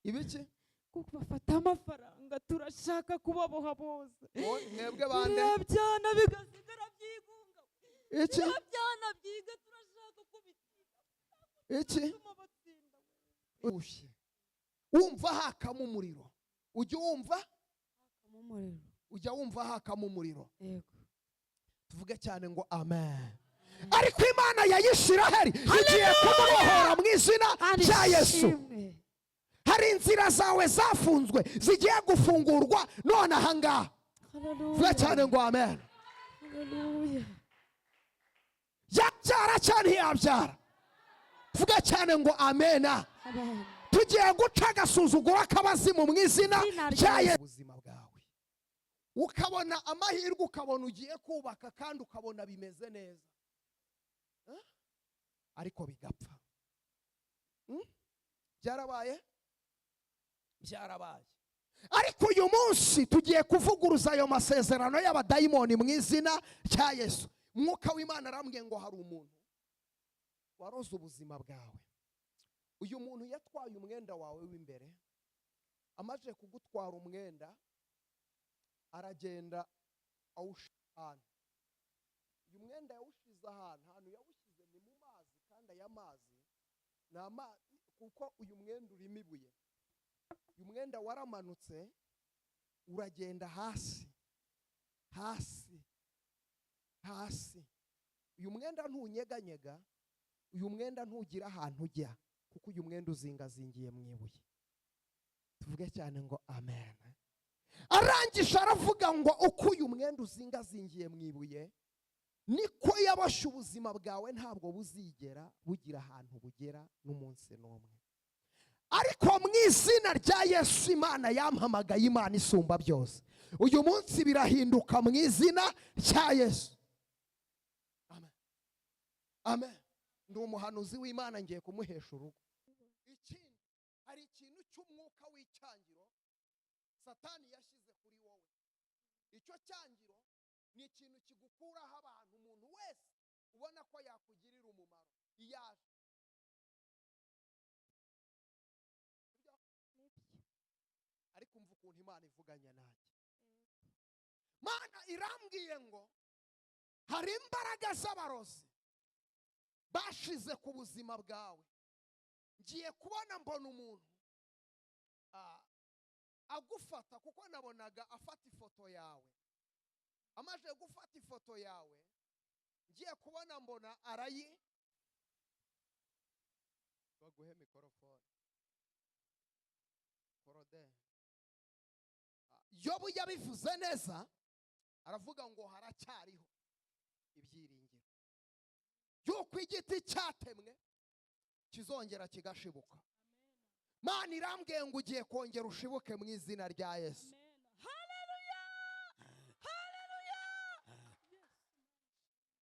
ibiki kuko bafata amafaranga turashaka kubaboha bose mwebwe bande byana bigasigara byigunga iki byana byiga turashaka kubitiga iki ushye wumva hakamo umuriro ujya wumva ujya wumva hakamo umuriro yego tuvuge cyane ngo amen ariko Imana ya Isiraheli igiye kumubohora mu izina rya Yesu. Hari inzira zawe zafunzwe zigiye gufungurwa none aha ngaha. Tuvuge cyane ngo amen. Yabyara cyane yabyara. Tuvuge cyane ngo amena. Tugiye guca agasuzuguro k'abazimu mu izina rya Yesu. Ubuzima bwawe ukabona amahirwe, ukabona ugiye kubaka kandi ukabona bimeze neza, ariko bigapfa. Byarabaye byarabaye. Ariko uyu munsi tugiye kuvuguruza ayo masezerano y'abadayimoni mu izina rya Yesu. Mwuka w'Imana arambwiye ngo hari umuntu waroze ubuzima bwawe. Uyu muntu yatwaye umwenda wawe w'imbere, amaze kugutwara umwenda aragenda awushana. Uyu mwenda yawushize ahantu yawushyize ni mu mazi, kandi aya mazi ni amazi kuko uyu mwenda urimo ibuye. Uyu mwenda waramanutse uragenda hasi hasi hasi. Uyu mwenda ntunyeganyega, uyu mwenda ntugira ahantu ujya, kuko uyu mwenda uzingazingiye mu ibuye. Tuvuge cyane ngo amen. Arangije aravuga ngo uko uyu mwenda uzingazingiye mu ibuye niko yaboshe ubuzima bwawe, ntabwo buzigera bugira ahantu bugera n'umunsi n'umwe. Ariko mu izina rya Yesu Imana yampamagaye, Imana isumba byose, uyu munsi birahinduka mu izina rya Yesu. Amen. Amen. Ndi umuhanuzi w'Imana, ngiye kumuhesha urugo. Ikindi, hari ikintu cy'umwuka w'icyangiro Satani yashyize kuri wowe. Icyo cyangiro ni ikintu kigukuraho abantu. Umuntu wese ubona ko yakugirira umumaro iyaje. Ariko umva ukuntu Imana ivuganya nanjye. Mana irambwiye ngo hari imbaraga z'abarozi bashize ku buzima bwawe. Ngiye kubona mbona umuntu agufata, kuko nabonaga afata ifoto yawe. Amaze gufata ifoto yawe, ngiye kubona mbona baguhe mikorofone korode. Yobu yabivuze neza, aravuga ngo haracyariho ibyiringiro yuko igiti cyatemwe kizongera kigashibuka. Mana irambwiye ngo ugiye kongera ushibuke mu izina rya Yesu.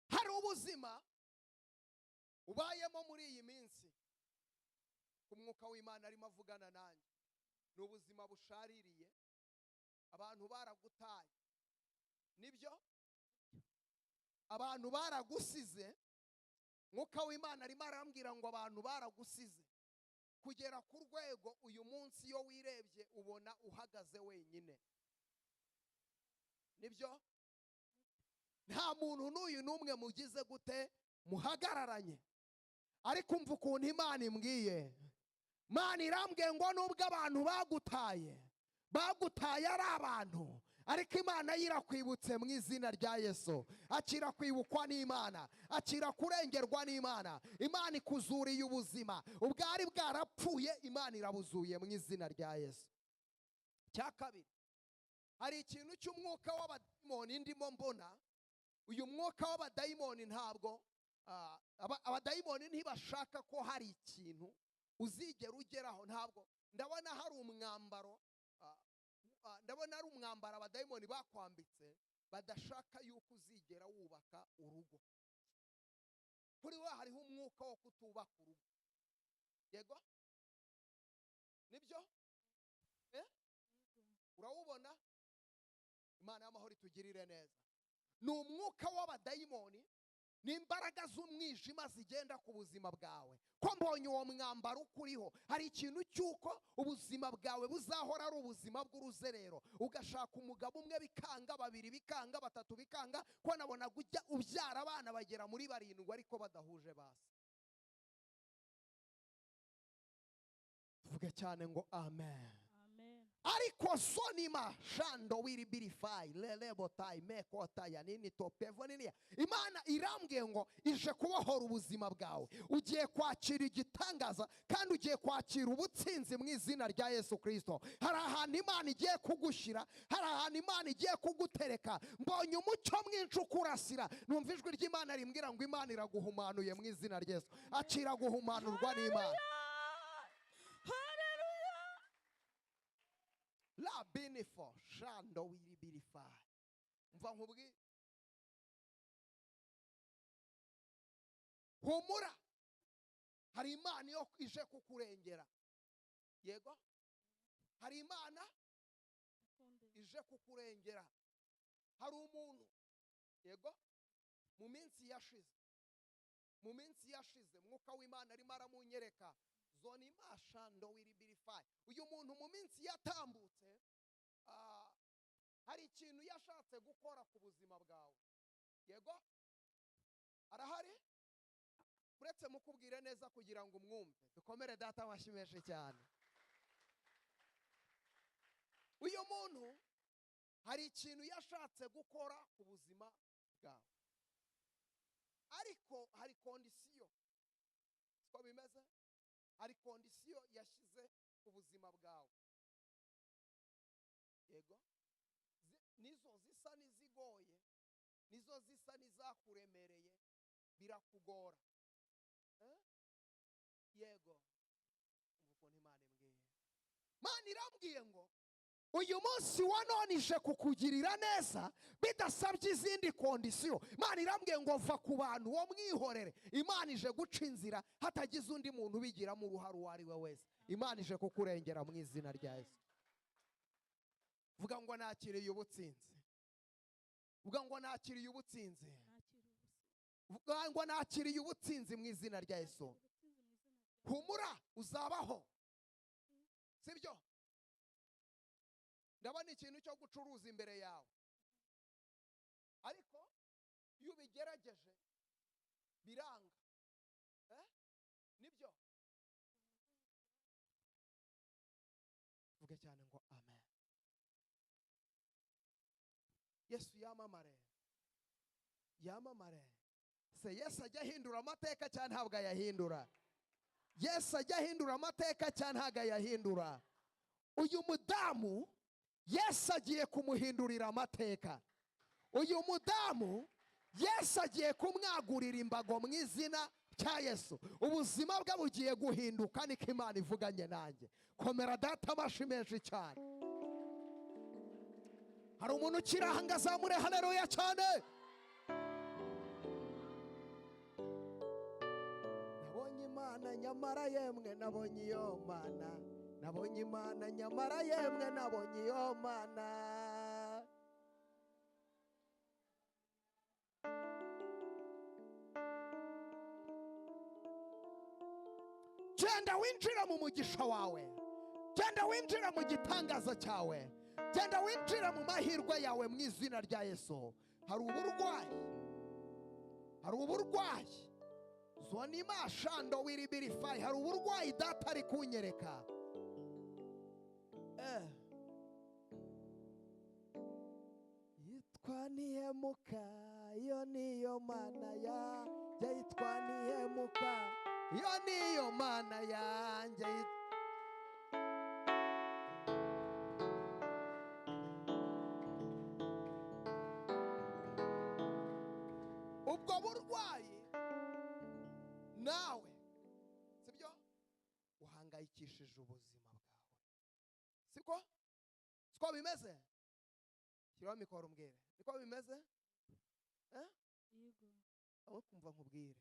Hari ubuzima ubayemo muri iyi minsi, ku mwuka w'Imana arimo avugana nanjye. Ni ubuzima bushaririye, abantu baragutaye, nibyo abantu baragusize. Mwuka w'Imana arimo arambwira ngo abantu baragusize kugera ku rwego uyu munsi iyo wirebye ubona uhagaze wenyine. Nibyo, nta muntu n'uyu n'umwe mugize gute muhagararanye. Ariko umva ukuntu Imana imbwiye. Mana irambwiye ngo nubwo abantu bagutaye ari abantu, ariko Imana yirakwibutse mu izina rya Yesu. Akira kwibukwa n'Imana, akira kurengerwa n'Imana. Imana ikuzuriye ubuzima ubwari bwarapfuye, Imana irabuzuye mu izina rya Yesu. Cya kabiri, hari ikintu cy'umwuka w'abadayimoni ndimo mbona. Uyu mwuka w'abadayimoni ntabwo abadayimoni ntibashaka ko hari ikintu uzigera ugeraho. Ntabwo ndabona hari umwambaro, ndabona ari umwambaro abadayimoni bakwambitse, badashaka yuko uzigera wubaka urugo. Kuri we hariho umwuka wo kutubaka urugo. Yego, nibyo urawubona. Imana y'amahoro itugirire neza. Ni umwuka w'abadayimoni, n'imbaraga z'umwijima zigenda ku buzima bwawe. Ko mbonye uwo mwambaro ukuriho, hari ikintu cy'uko ubuzima bwawe buzahora ari ubuzima bw'uruzerero. Ugashaka umugabo umwe bikanga, babiri bikanga, batatu bikanga, ko nabona ujya ubyara abana bagera muri 7 ariko badahuje base. Tuvuge cyane ngo amen. Ariko sonima shando wiribirifai lelebotai mekotaya nini topevo nini. Imana irambwiye ngo ije kubohora ubuzima bwawe. Ugiye kwakira igitangaza kandi ugiye kwakira ubutsinzi mu izina rya Yesu Kristo. Hari ahantu Imana igiye kugushyira, hari ahantu Imana igiye kugutereka. Mbonye umucyo mwinshi ukurasira. Numva ijwi ry'Imana rimbwira ngo Imana iraguhumanuye mu izina rya Yesu. Akira guhumanurwa n'Imana. La benefo shando wiribirifai. Mva nkubwi humura, hari Imana yo ije kukurengera. Yego, hari Imana ije kukurengera. Hari umuntu, yego, mu minsi yashize mwuka w'Imana arimo aramunyereka zoni mashando wiribirifai. Uyu muntu mu minsi yatambutse hari ikintu yashatse gukora ku buzima bwawe. Yego, arahari? Uretse mukubwire neza kugira ngo umwumve. Dukomere data amashimeshe cyane. Uyu muntu hari ikintu yashatse gukora ku buzima bwawe, ariko hari kondisiyo. Siko bimeze? Hari kondisiyo yashyize ku buzima bwawe. Yego, nizo zisa n'izigoye, nizo zisa n'izakuremereye, birakugora. Yego, umuko n'Imana imbwiye. Imana irambwiye ngo uyu munsi wa none ije kukugirira neza bidasabye izindi kondisiyo. Imana irambwiye ngo va ku bantu wo mwihorere. Imana ije guca inzira hatagize undi muntu ubigiramo uruhare uwo ari we wese. Imana ije kukurengera mu izina rya Yesu. Vuga ngo nakiriye ubutsinzi. Vuga ngo nakiriye ubutsinzi. Vuga ngo nakiriye ubutsinzi mu izina rya Yesu. Humura, uzabaho. Sibyo? Ndabona ikintu cyo gucuruza imbere yawe, ariko iyo ubigerageje biranga. Nibyo? Vuge cyane ngo amen. Yesu yamamare. Yamamare. Se Yesu ajya ahindura amateka cyane ntabwo ayahindura. Yesu ajya ahindura amateka cyane ntabwo ayahindura. Uyu mudamu Yesu agiye kumuhindurira amateka. Uyu mudamu Yesu agiye kumwagurira imbago mu izina cya Yesu. Ubuzima bwe bugiye guhinduka, niko Imana ivuganye nanjye. Komera data amashimeje cyane. Hari umuntu ukirahanga azamure haleluya cyane. Nabonye Imana nyamara yemwe nabonye iyo Mana. Nabonye Imana nyamara yemwe nabonye iyo Mana. Genda winjira mu mugisha wawe. Genda winjira mu gitangaza cyawe. Genda winjira mu mahirwe yawe mu izina rya Yesu. Hari uburwayi. Hari uburwayi. Zoni mashando wiribirifai. Hari uburwayi data ari kunyereka. Yitwa nihemuka, iyo niyo Mana yanjye. Yitwa nihemuka, iyo niyo Mana yanjye. Ubwo burwayi nawe, sibyo, uhangayikishije ubuzima bwawe. Siko bimeze? Shyiraho mikoro umbwire. Niko bimeze? Yego. Aho kumva nkubwire.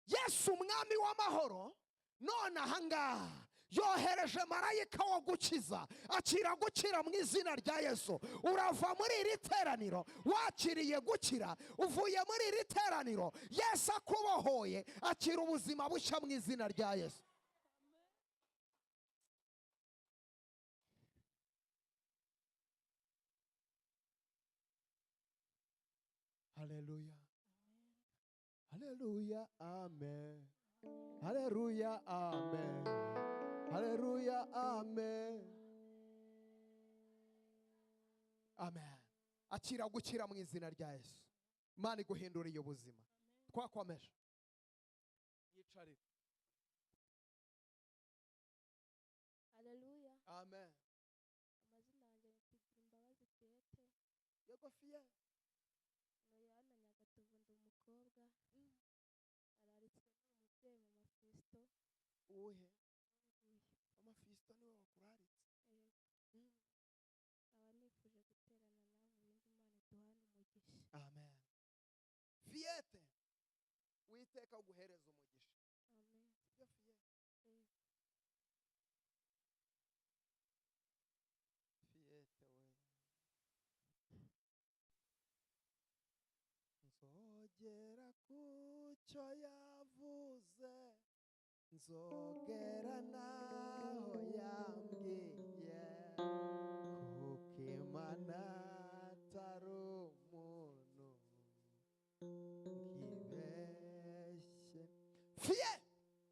Yesu umwami w'amahoro none ahangaha yohereje marayika wo gukiza, akira gukira mu izina rya Yesu. Urava muri iri teraniro wakiriye gukira, uvuye muri iri teraniro Yesu akubohoye, akira ubuzima bushya mu izina rya Yesu. Haleluya, haleluya, amen. Haleluya, amen. Haleluya, amen. Amen. Akira gukira mu izina rya Yesu. Imana iguhinduriye ubuzima. Twakomeje. Yicarire. Haleluya. Amen. Amazina yanjye ni Twigirimbabazi Fiete. Yego fiye. Noyana Nyagatovu ndi umukobwa. Araritswe n'umubyeyi mu Mafisto. Uhe. Amafisto niwe wakuraritse. Aba nifuje guterana nawe ibindi Imana iduhana umugisha. Amen. Fiete. Witeka guhereza umugisha. Amen. Yo fiye. Fiete we. Nzogera kucyo yavuze, nzogera naho yambwiye, kuko Imana atari umuntu ngibeshye. Fiye,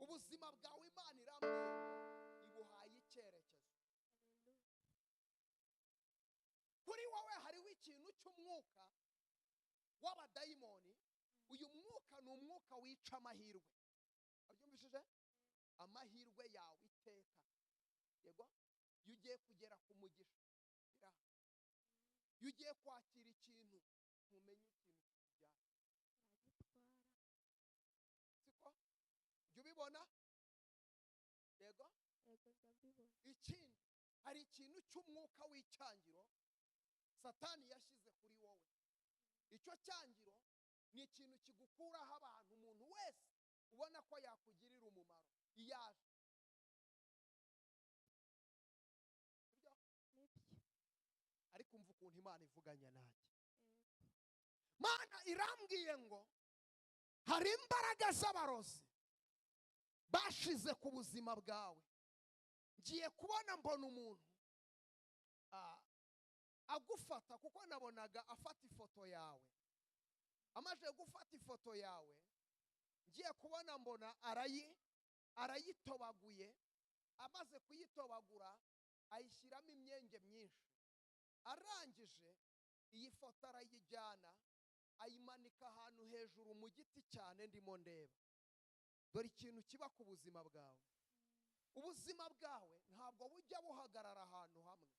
ubuzima bwawe Imana irambwiye iguhaye icyerekezo. Kuri wowe hariho ikintu cy'umwuka w'abadayimoni. Uyu mwuka ni umwuka wica amahirwe. Abyumvishije? Amahirwe yawe iteka. Yego? Iyo ugiye kugera ku mugisha, iyo ugiye kwakira ikintu, ntumenye ikintu kijyana. Siko? Jya ubibona? Yego? Ikindi, hari ikintu cy'umwuka w'icyangiro Satani yashyize kuri wowe. Icyo cyangiro ni ikintu kigukuraho abantu, umuntu wese ubona ko yakugirira umumaro iyaje. Ariko umva ukuntu Imana ivuganye nanjye. Mana irambwiye ngo hari imbaraga z'abarozi bashize ku buzima bwawe. Ngiye kubona mbona umuntu agufata, kuko nabonaga afata ifoto yawe. Amaze gufata ifoto yawe, ngiye kubona mbona arayitobaguye. Amaze kuyitobagura ayishyiramo imyenge myinshi. Arangije iyi foto arayijyana ayimanika ahantu hejuru mu giti cyane ndimo ndeba. Dore ikintu kiba ku buzima bwawe. Ubuzima bwawe ntabwo bujya buhagarara ahantu hamwe.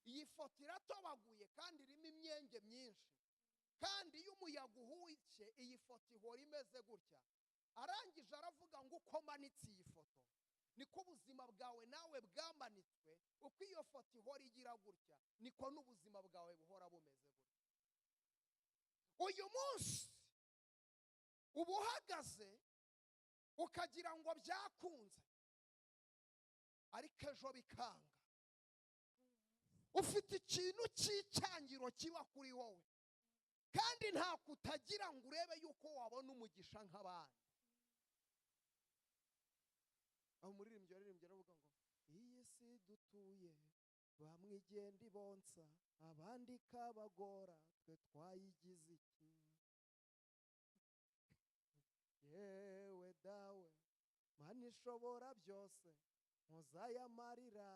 Iyi foto iratobaguye kandi irimo imyenge myinshi, kandi iyo umuyaga uhushye iyi foto ihora imeze gutya. Arangije aravuga ngo uko manitse iyi foto niko ubuzima bwawe nawe bwamanitswe. Uko iyo foto ihora igira gutya niko n'ubuzima bwawe buhora bumeze gutya. Uyu munsi uba uhagaze ukagira ngo byakunze, ariko ejo bikanga. Ufite ikintu cy'icyangiro kiba kuri wowe, kandi nta kutagira ngo urebe yuko wabona umugisha nk'abandi. Aho umuririmbyi yaririmbye aravuga ngo iyi si dutuye bamwe igenda ibonsa, abandi ikabagora, twe twayigize iki? Yewe dawe Mana ishobora byose, mpozayo amarira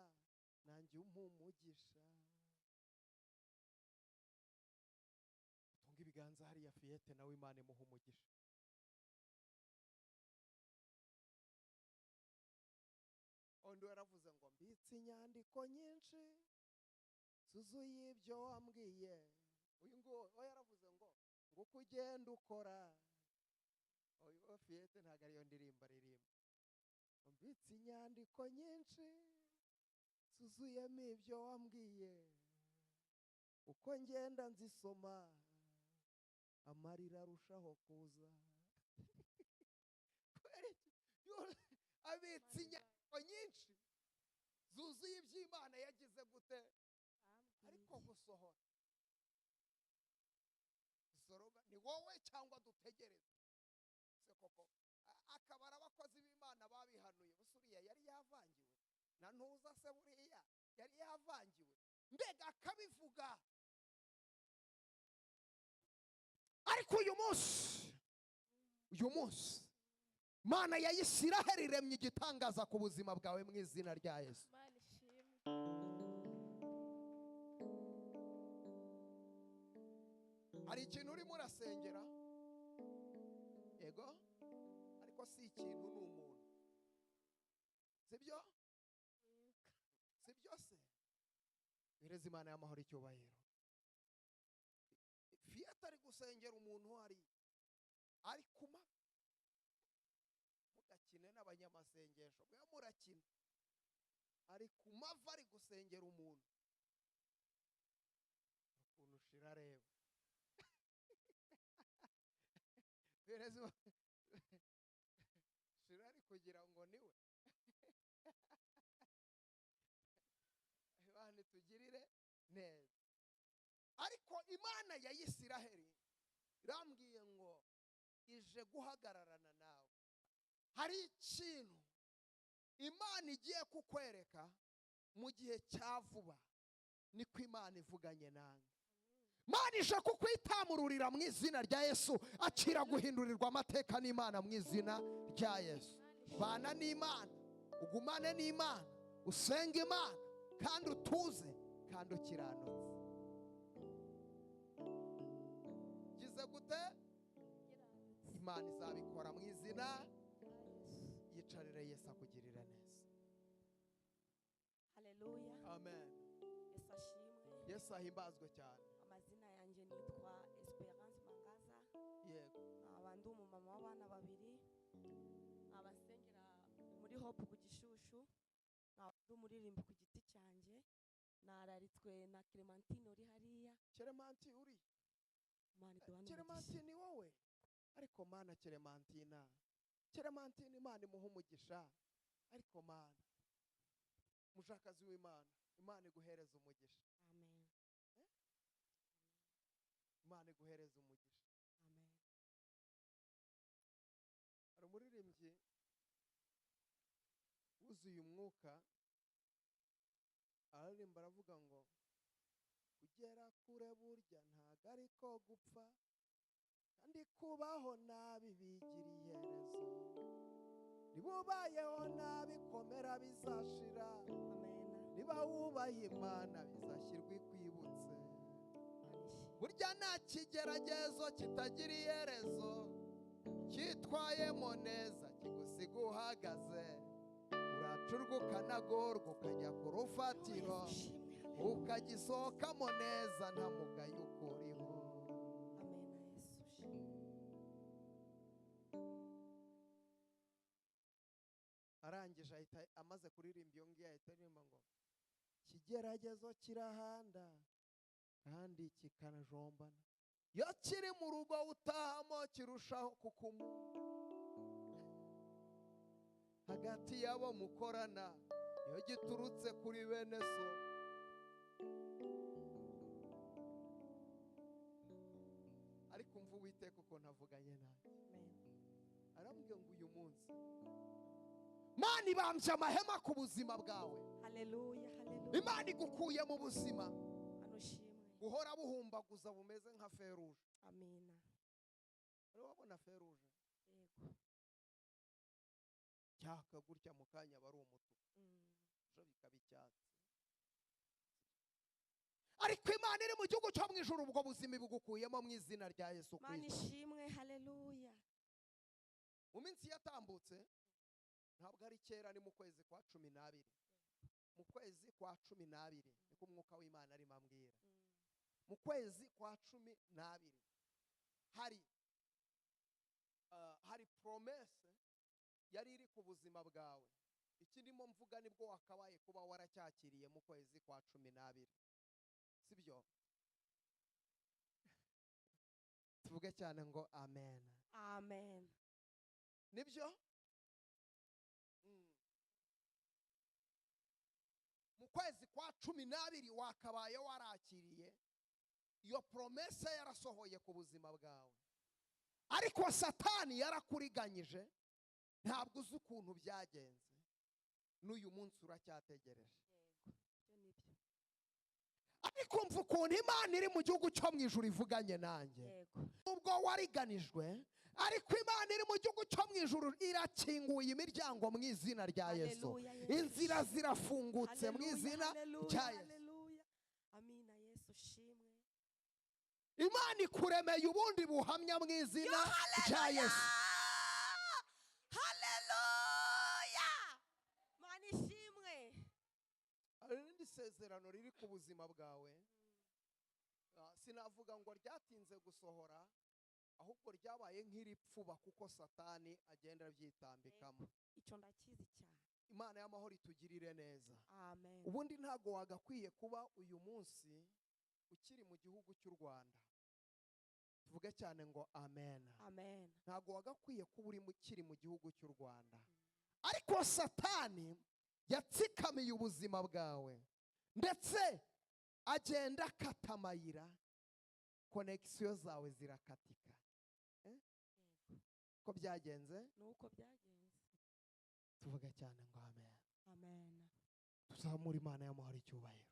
nanjye umpa umugisha. Utunga ibiganza hariya Fiete nawe Imana imuha umugisha. Undi yaravuze ngo mbitse inyandiko nyinshi zuzuye ibyo wambwiye. Uyu ngo yaravuze ngo uko ugenda ukora. Oyo Fiete ntabwo ariyo ndirimba aririmba. Mbitse inyandiko nyinshi zuzuyemo ibyo wambwiye, uko ngenda nzisoma amarira arushaho kuza. Abitse nyinshi zuzuye iby'Imana yagize gute ariko gusohora isoroga ni wowe cyangwa dutegereze se koko akabara abakozi b'Imana babihanuye busuriya yari yavangiwe na ntuza se buriya yari yavangiwe mbega akabivuga ariko uyu munsi Mana ya Isiraheli iremye igitangaza ku buzima bwawe mu izina rya Yesu. Hari ikintu urimo urasengera yego ariko si ikintu ni umuntu sibyo se bireze Imana y'amahoro icyubahiro Fiat ari gusengera umuntu ari kuma mugakine n'abanyamasengesho mwe murakina ari kumava ari gusengera umuntu ukuntu ushira reba bireze shira ari kugira ngo niwe Imana tugirire neza ariko Imana ya Isiraheli irambwiye ngo ije guhagararana nawe. Hari ikintu Imana igiye kukwereka mu gihe cya vuba, niko Imana ivuganye nange. Imana ije kukwitamururira mu izina rya Yesu, akira guhindurirwa amateka n'Imana mu izina rya Yesu. Bana n'Imana, ugumane n'Imana, usenge Imana kandi utuze kandi ukiranutse. Gize gute? Imana izabikora mu izina. Yicarire Yesu akugirira neza. Haleluya. Amen. Yesu ashimwe. Yesu ahimbazwe cyane. Amazina yanjye nitwa Esperance Mangaza. Yego. Abandu umumama w'abana babiri. Abasengera muri Hope ku Gishushu. Abandu muririmba ku giti cyanjye. Nararitswe na Clementine uri hariya. Clementine uri? Mana duhana. Clementine ni wowe? Ariko Mana Clementine Imana imuha umugisha. Ariko Mana mushakazi w'Imana, Imana iguhereza umugisha. Amen. Imana iguhereza umugisha. Amen. Hari umuririmbyi wuzuye umwuka aririmba aravuga ngo kugera kure burya ntago ariko gupfa, kandi kubaho nabi bigira iherezo. Niba ubayeho nabi komera bizashira. Amen. Niba wubaha Imana bizashyirwa ikwibutse. Burya nta kigeragezo kitagira iherezo, cyitwayemo neza kigusiga uhagaze. Uracurwa ukanagorwa ukajya ku rufatiro, ukagisohokamo neza nta mugayo ukuriho. Amen. Yesu. Arangije ahita amaze kuririmba iyo ngiyo ahita aririmba ngo ikigeragezo kirahanda kandi kikanajombana, iyo kiri mu rugo utahamo kirushaho kukumu. Hagati yabo mukorana iyo giturutse kuri bene so. Ariko umva Uwiteka uko ntavuganye nanjye. Arambwira ngo uyu munsi Imana ibambye amahema ku buzima bwawe. Haleluya. Haleluya. Imana igukuye mu buzima Anushimwe. buhora buhumbaguza bumeze nka feruje. Amina. Ari wabona feruje Yego. cyaka gutya mu kanya bari umutuku, ejo bikaba icyatsi. Ariko Imana iri mu gihugu cyo mu ijuru, ubwo buzima ibugukuyemo mu izina rya Yesu Mana Kristo. ishimwe. Haleluya. Mu minsi yatambutse, ntabwo ari kera, ni mu kwezi kwa 12. Mu kwezi kwa 12 niko umwuka w'Imana arimo ambwira. Mu kwezi kwa 12 hari promesse yari iri ku buzima bwawe. Iki ndimo mvuga nibwo wakabaye kuba waracyakiriye mu kwezi kwa 12. Sibyo? Tuvuge cyane ngo amen. Amen. Nibyo? mu kwezi kwa 12 wakabaye warakiriye iyo promesse yarasohoye ku buzima bwawe, ariko Satani yarakuriganyije, ntabwo uzi ukuntu byagenze, n'uyu munsi uracyategereje. Ariko mva ukuntu Imana iri mu gihugu cyo mu ijuru ivuganye nanjye. Ubwo wariganijwe, ariko Imana iri mu gihugu cyo mu ijuru irakinguye imiryango mu izina rya Yesu. Inzira zirafungutse mu izina rya Yesu. Amina. Yesu shimwe. Imana ikuremeye ubundi buhamya mu izina rya Yesu. Haleluya. Mana ishimwe. Irindi sezerano riri ku buzima bwawe, sinavuga ngo ryatinze gusohora, ahubwo ryabaye nk'iripfuba kuko Satani agenda abyitambikamo. Icyo ndakizi cyane. Imana y'amahoro itugirire neza. Amen. Ubundi ntago wagakwiye kuba uyu munsi ukiri mu gihugu cy'u Rwanda. Tuvuge cyane ngo amen. Amen. Ntago wagakwiye kuba uri mukiri mu gihugu cy'u Rwanda. Ariko Satani yatsikamiye ubuzima bwawe, ndetse agenda akata amayira, connection zawe zirakatika. Ko byagenze? Nuko byagenze. Tuvuga cyane ngo amen. Amen. Tuzamura Imana y'amahoro icyubahiro.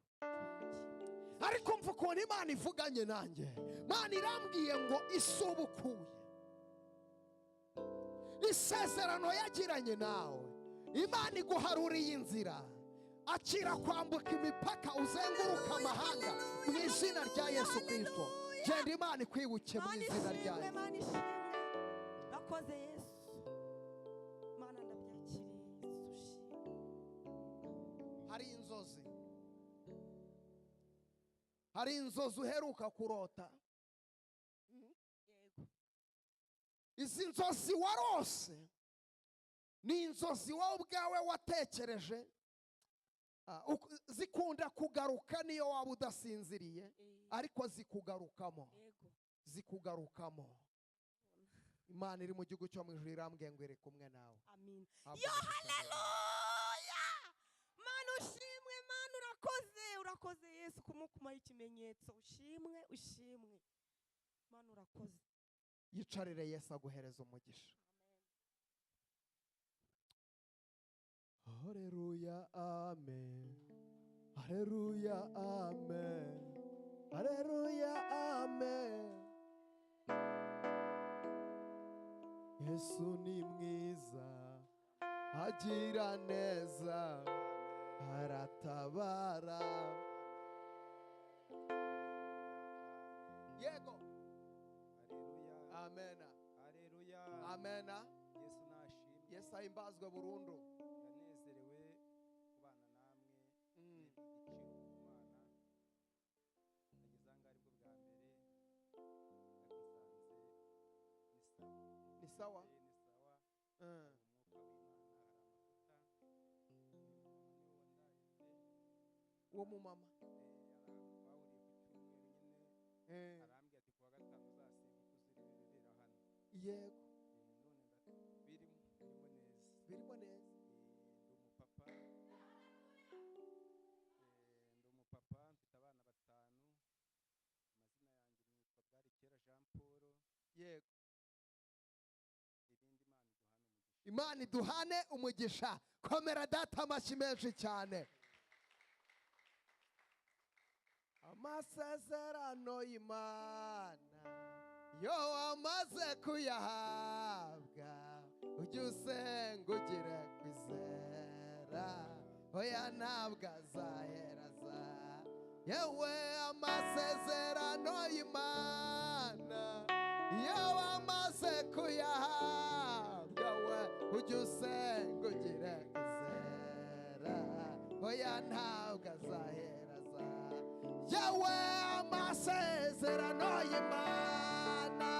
Ariko mva ukuntu Imana ivuganye nanjye. Imana irambwiye ngo isubukuye isezerano yagiranye nawe. Imana iguharuriye inzira, akira kwambuka imipaka, uzenguruka amahanga mu izina rya Yesu Kristo. Genda Imana ikwibuke mu izina rya Yesu. Rakoze Yesu. Mana ndabyakiriye Yesu. Hari inzozi uheruka kurota. Yego. Izi nzozi warose ni inzozi wowe ubwawe watekereje, zikunda kugaruka niyo waba udasinziriye, ariko zikugarukamo. Zikugarukamo. Imana iri mu gihugu cyo mu ijuru irambwiye ngo iri kumwe nawe. Amen. Yo haleluya. Mana ushimwe, Mana urakoze Yesu kumukumaho ikimenyetso. Ushimwe. Mana urakoze. Yicarire Yesu aguhereza umugisha. Haleluya, amen. Haleluya, amen. Haleluya, amen. Yesu ni mwiza, agira neza, aratabara. Yego. Haleluya. Amen. Haleluya. Amen. Yesu nashimwe. Yesu ahimbazwe burundu. Ndanezerewe kubana namwe. Igiciro ku Mana. Nageze anga aribwo bwa mbere. Nagusanze Ni sawa. Umwuka w'Imana hari amavuta. Uwo mu mama. Bahuriye ku cyumweru nyine. Arambye ati kuwa gatanu uzasimbuka uziribera hano. Yego. None birimo neza. Birimo neza. Ndi umupapa. Mfite abana 5. Amazina yanjye nitwa Bwarikera Jean Paul. Yego. Ibindi Imana iduhane umugisha. Komera data amashyi menshi cyane. Amasezerano y'Imana yo wamaze kuyahabwa, ujye usenga ugire kwizera, oya ntabwo azaheraza. Yewe amasezerano y'Imana yo wamaze kuyahabwa, we ujye usenga ugire kwizera, oya ntabwo azaheraza. Yewe amasezerano y'Imana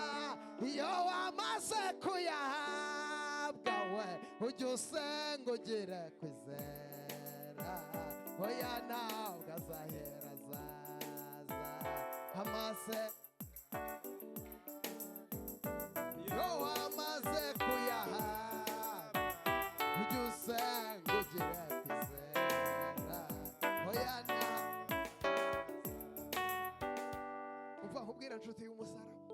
iyo wamaze kuyahabwa, we ujye usenga ugire kwizera, oya ntabwo azaheraza. iyo wamaze kuyahabwa, ujye usenga ugire kwizera, amena nshuti y'umusaraba.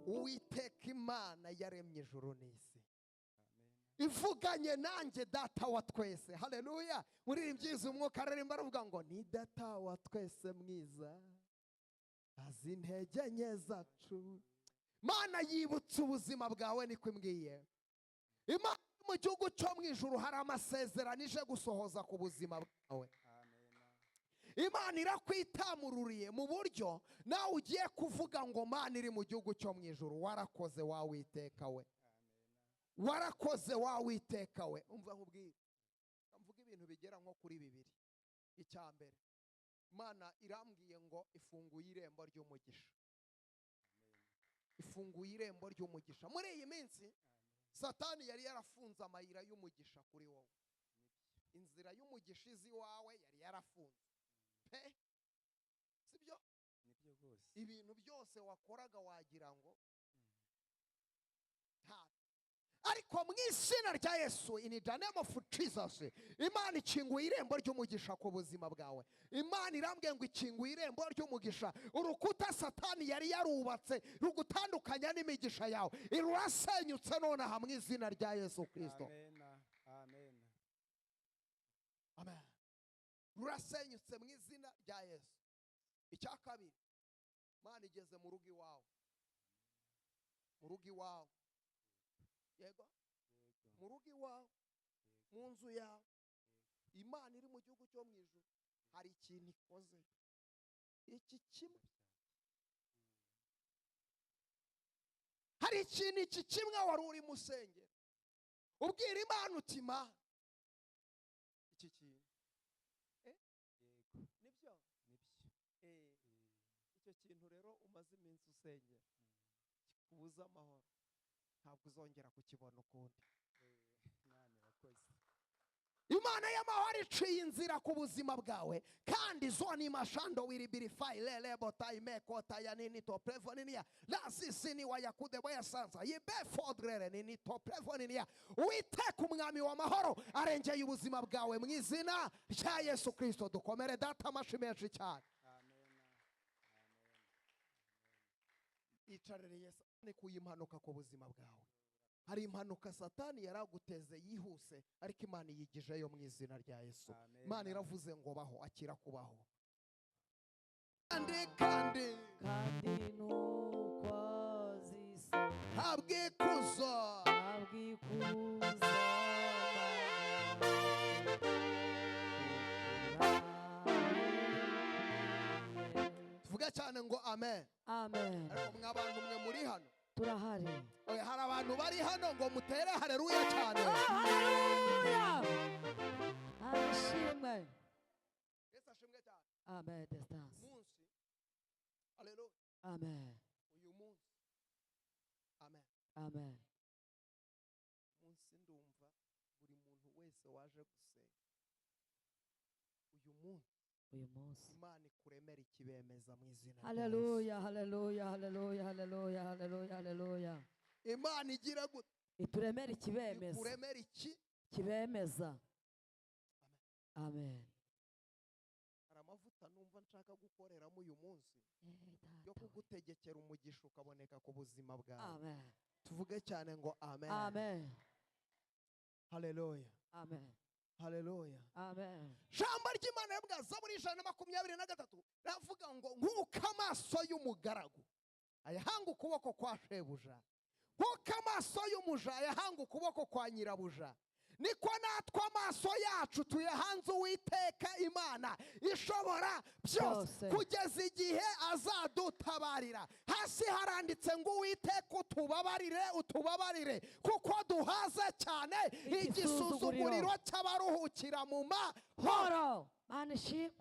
Uwiteka Imana yaremye ijuru n'isi ivuganye nanjye data wa twese. Haleluya. Muri ibyiza umwuka aririmba aravuga ngo ni data wa twese mwiza azi intege nke zacu. Mana yibutse ubuzima bwawe niko imbwiye. Imana mu gihugu cyo mu ijuru hari amasezerano ije gusohoza ku buzima bwawe. Imana irakwitamururiye mu buryo nawe ugiye kuvuga ngo Mana iri mu gihugu cyo mu ijuru. Warakoze wawiteka we, warakoze wawiteka we. Umva nkubwire, mvuga ibintu bigera nko kuri bibiri. Icya mbere, Imana irambwiye ngo ifunguye irembo ry'umugisha. Ifunguye irembo ry'umugisha. Muri iyi minsi Satani yari yarafunze amayira y'umugisha kuri wowe. Inzira y'umugisha izi wawe yari yarafunze. Pe sibyo? Nibyo rwose. Ibintu byose wakoraga wagira ngo ariko mu izina rya Yesu, in the name of Jesus, Imana ikinguye irembo ry'umugisha ku buzima bwawe. Imana irambwiye ngo ikinguye irembo ry'umugisha. Urukuta Satani yari yarubatse rugutandukanya n'imigisha yawe rurasenyutse nonaha mu izina rya Yesu Kristo. Amen. Amen. Amen. Rurasenyutse mu izina rya Yesu. Icya kabiri, Imana igeze mu rugo iwawe. Mu rugo iwawe. Yego. Mu rugo iwawe, mu nzu yawe. Imana iri mu gihugu cyo mu ijuru hari ikintu ikoze. Iki kimwe, hari ikintu iki kimwe wari uri musengera ubwira Imana uti Imana iki kintu nibyo icyo kintu rero umaze iminsi usengera kikubuza amahoro, ntabwo uzongera kukibona ukundi. Imana y'amahoro iciye inzira ku buzima bwawe kandi zoni mashando wiribirifai lelebo taimeko tayanini to prevoninia lasisini wayakude bayasanza yibefodrere nini to prevoninia. Uwiteka umwami w'amahoro arengeye ubuzima bwawe mu izina rya Yesu Kristo. Dukomere data amashi menshi cyane. Icarere Yesu ni kuyimpanuka ku buzima bwawe. Hari impanuka Satani yaraguteze yihuse ariko Imana yigijeyo mu izina rya Yesu. Imana iravuze ngo baho, akira kubaho. Kandi nuko zisa habwikuzo tuvuga cyane ngo amen. Amen. Ariko mw'abantu mwe muri hano turahari. Hari abantu bari hano ngo mutere haleluya cyane. Haleluya. Ashimwe. Yesu ashimwe cyane. Amen. Distance. Munsi. Haleluya. Amen. Uyu munsi. Amen. Amen. Munsi ndumva buri muntu wese waje gusenga. Uyu munsi Imana ikuremera ikibemeza mu izina. Haleluya, haleluya, haleluya, haleluya, haleluya, haleluya. Imana igira gute? Ituremera ikibemeza. Ikuremera iki? Kibemeza. Amen. Hari amavuta numva nshaka gukoreramo uyu munsi yo kugutegekera umugisha ukaboneka ku buzima bwawe. Amen. Tuvuge cyane ngo amen. Amen. Haleluya. Amen. Haleluya. Amen. Jambo ry'Imana yabwa Zaburi 123 ravuga ngo nkuko amaso y'umugaragu ayahanga ukuboko kwa shebuja, nkuko amaso y'umuja ayahanga ukuboko kwa nyirabuja, niko natwe amaso yacu tuyahanze Uwiteka Imana ishobora byose kugeza igihe azadutabarira. Hasi haranditse ngo Uwiteka utubabarire kuko duhaze cyane igisuzuguriro cy'abaruhukira mu mahoro. Manishimwe.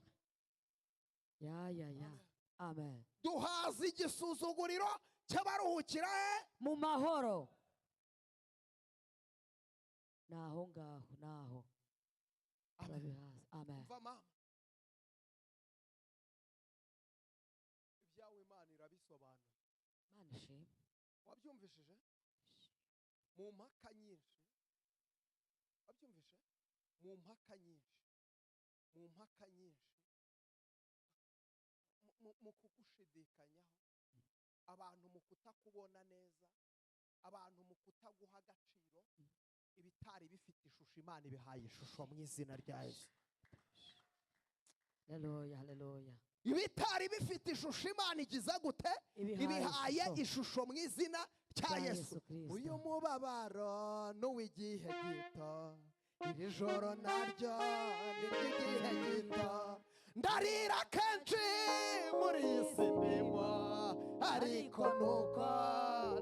Ya. Amen. Duhaze igisuzuguriro cy'abaruhukira mu mahoro. Naho ngaho naho. Amen. Amen. Mama. Ibyawe Imana irabisobanura. Manishimwe. Wabyumvishije? Mu mpaka nyinshi. Wabyumvishe? Mu mpaka nyinshi. mu kugushidikanyaho, abantu mu kutakubona neza, abantu mu kutaguha agaciro, ibitari bifite ishusho Imana ibihaye ishusho mu izina rya Yesu. Haleluya, haleluya. Ibitari bifite ishusho Imana igize gute? Ibihaye ishusho mu izina rya Yesu. Uyu mubabaro n'uw'igihe gito, iri joro naryo ni ry'igihe gito, ndarira kenshi muri iyi si ndimo, ariko nuko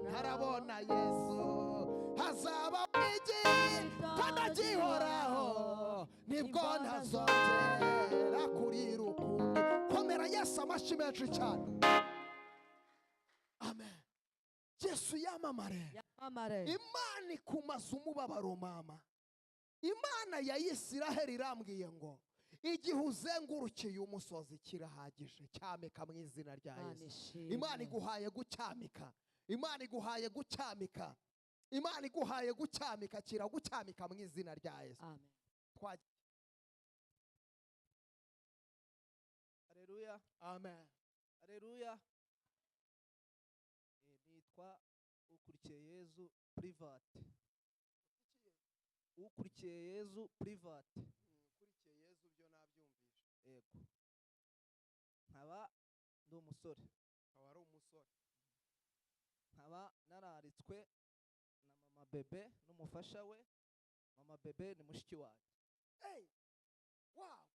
ntarabona Yesu. Hazaba igihe tanagihoraho, nibwo ntazongera kurira ukundi. Komera Yesu amashyi menshi cyane. Amen. Yesu yamamare. Imana ikumaza umubabaro mama. Imana ya Isiraheli irambwiye ngo igihe uzengurukiye umusozi kirahagije, cyamika mu izina rya Yesu. Imana iguhaye gucyamika, Imana iguhaye gucyamika, Imana iguhaye gucyamika, kiragucyamika mu izina rya Yesu. Amen. Haleluya, Amen. haleluya. Nitwa Ukurikiye Yezu Private. Ukurikiye Yezu Private. Ukurikiye Yesu byo nabyumvisha. Yego. Nkaba ndi umusore. Akaba ari umusore. Nkaba nararitswe na mama bebe n'umufasha we. Mama bebe ni mushiki wanjye. Hey! Wow!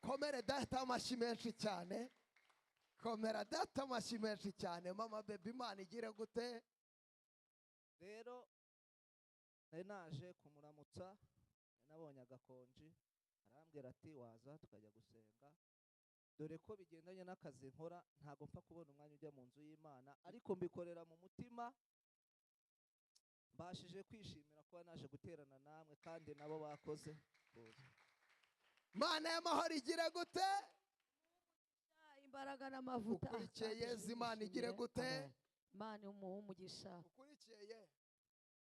Komere data amashyi menshi cyane. Komera data amashyi menshi cyane. Mama bebe Imana igire gute? Rero nari naje kumuramutsa, nabonye agakonji, arambwira ati waza tukajya gusenga, dore ko bigendanye n'akazi nkora ntago mpfa kubona umwanya ujya mu nzu y'Imana, ariko mbikorera mu mutima. Mbashije kwishimira kuba naje guterana namwe kandi nabo bakoze. Mana y'amahoro igire gute? Imbaraga n'amavuta. Ukurikiye Yesu Imana igire gute? Imana umuha umugisha. Ukurikiye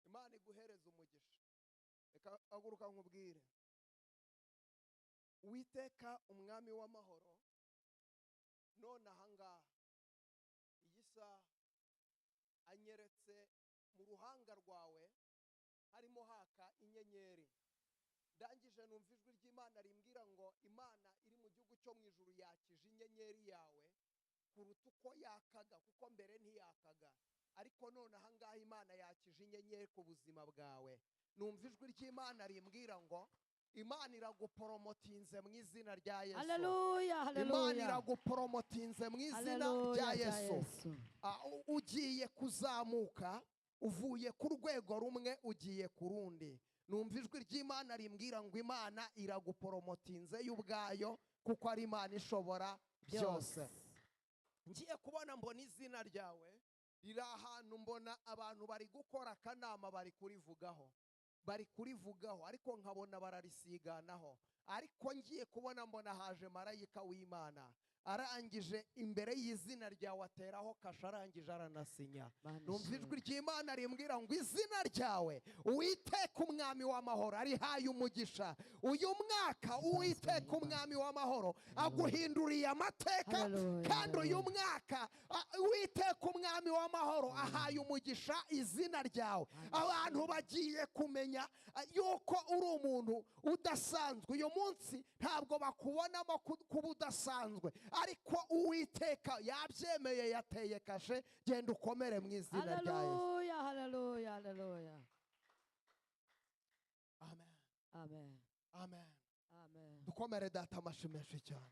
Imana iguhereza umugisha. Reka aguruka nkubwire. Uwiteka umwami w'amahoro, none ahangaha iyi saha anyeretse mu ruhanga rwawe harimo haka inyenyeri. Ndangije numva ijwi ry'Imana rimbwira ngo Imana iri mu gihugu cyo mu ijuru yakije inyenyeri yawe kuruta uko yakaga, kuko mbere ntiyakaga, ariko none ahangaha Imana yakije inyenyeri ku buzima bwawe. Numva ijwi ry'Imana rimbwira ngo Imana iraguporomotinze mu izina rya Yesu. Haleluya, haleluya. Imana iraguporomotinze mu izina rya Yesu. Ugiye kuzamuka, uvuye ku rwego rumwe ugiye ku rundi. Numva ijwi ry'Imana rimbwira ngo Imana iraguporomotinze y'ubwayo, kuko ari Imana ishobora byose. Ngiye kubona mbona izina ryawe riri ahantu, mbona abantu bari gukora akanama, bari kurivugaho, ariko nkabona bararisiganaho. Ariko ngiye kubona mbona haje marayika w'Imana, arangije imbere y'izina ryawe ateraho kasha, arangije aranasinya. Numva ijwi ry'Imana rimbwira ngo izina ryawe Uwiteka umwami w'amahoro arihaye umugisha. Uyu mwaka Uwiteka umwami w'amahoro aguhinduriye amateka, kandi uyu mwaka Uwiteka umwami w'amahoro ahaye umugisha izina ryawe. Abantu bagiye kumenya yuko uri umuntu udasanzwe. Uyu munsi ntabwo bakubonamo kuba udasanzwe, ariko Uwiteka yabyemeye, yateye kashe. Genda ukomere mu izina rya Yesu. Haleluya, haleluya, haleluya. Amen. Amen. Amen. Amen. Dukomere data amashyi menshi cyane.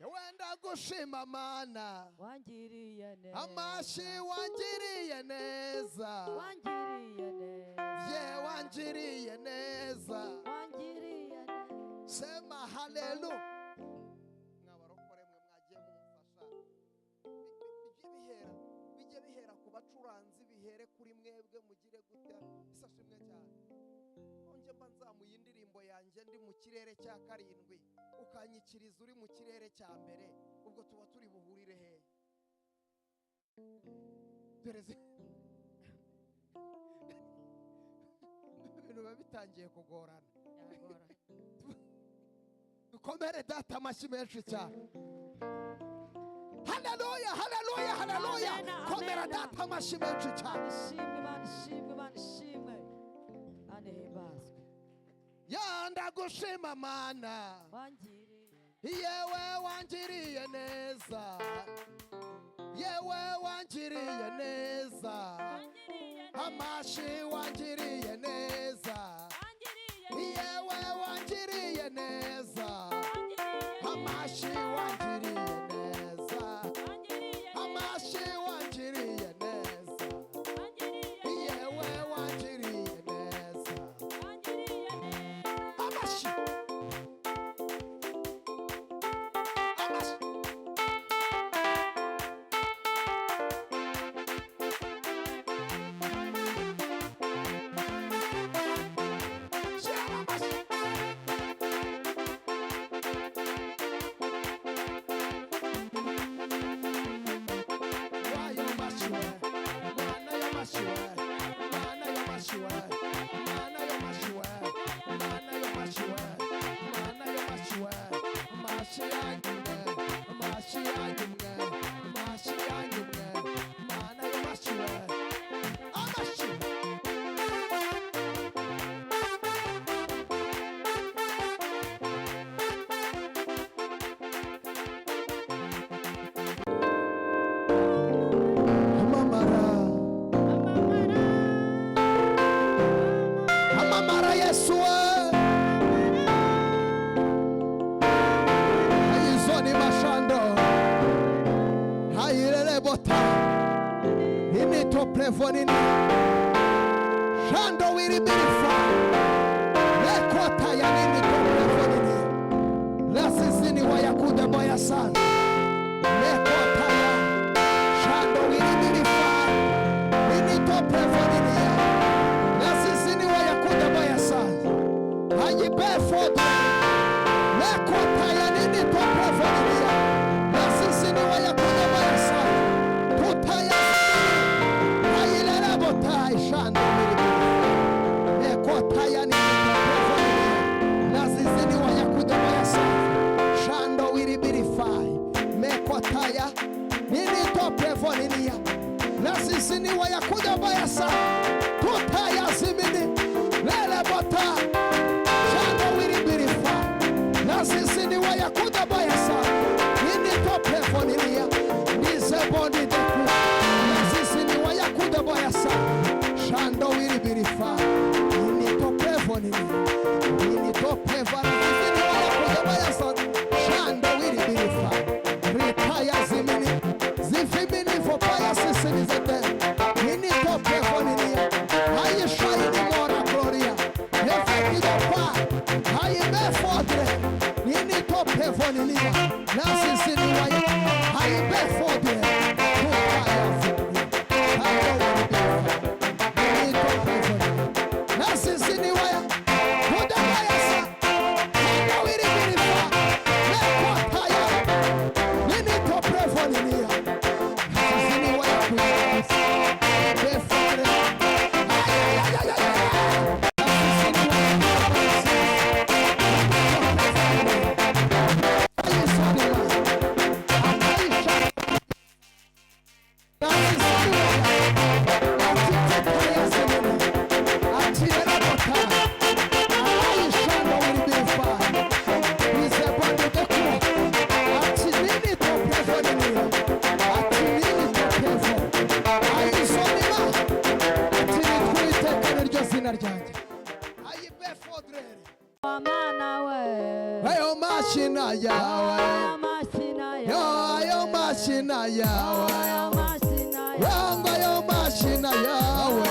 Wenda gushima Mana, Wangiriye neza. amashyi wangiriye neza, Wangiriye neza. ye wangiriye neza. Wangiriye neza. Sema haleluya. Mwabarokore mwe mwagiye mumfasha, bijye bihera ku bacuranzi, bihere kuri mwebwe, mugire gute. Isashimwe cyane. Onje mba nzamuye indirimbo yanjye ndi mu kirere cya karindwi, ukanyikiriza uri mu kirere cya mbere, ubwo tuba turi buhurire he? Perezi ibintu biba bitangiye kugorana. dukomere data amashyi menshi cyane. Haleluya, haleluya, haleluya. Amen, Komera amen. data amashyi menshi cyane. ishimwe Imana ishimwe Imana ishimwe kandi himbazwe Ya ndagushima mana, wangiriye yewe wangiriye neza, yewe wangiriye neza, amashyi wangiriye neza, yewe wangiriye neza, amashyi wangiriye neza, amashyi wangiriye neza, yewe wangiriye neza, amashyi, amashyi. Shyiramo amashyi. Wayo mashiwe, mana yo mashiwe, mana yo mashiwe, mana yo mashiwe, mana yo mashiwe, mana yo mashiwe, mashi yanyumwe, mashi yanyumwe, mashi yanyumwe, mana yo mashiwe, amashi. Amamara, amamara Yesu we. Hayizoni mashando, hayirele bota, inito plevonini, shando wiribirifa, lekota ya ninito plevonini, lasizini wa yakuda boya sana, lekota ya shando wiribirifa, inito plevonini, lasizini wa yakuda boya sana, hayibefo lekota ya ninito plevonini, lasizini wa yakuda boya sana, tutaya hayilele bota, shando wiribirifa, lekota ya ninito plevonini, lasizini wa yakuda boya sana, shando wiribirifa, mekotaya ninito plevonini, lasizini wa yakuda boya sana, tutaya zimini, lele bota, shando wiribirifa, lasizini wa yakuda boya sana, ninito plevonini, nizebondi deku, lasizini wa yakuda boya sana, shando wiribirifa, ninito plevonini, ninito pleva, lasizini wa yakuda boya sana, shando wiribirifa, ritaya zimini, zifimini fopaya sisini zete, ninito plevonini, hayi shayini mora gloria, efekidopa, hayi befodre, ninito plevonini, lasizini wa hayi befodre, tutaya zimini, shando wiribirifa, ninito plevonini, lasizini wa yakuda boya sana, shando wiribirifa, lekotaya, ninito plevonini, lasizini wa yakuda boya sana, befodre, wamana we ayo mashina yawe, amashina yo ayo mashina yawe, yangu ayo mashina yawe,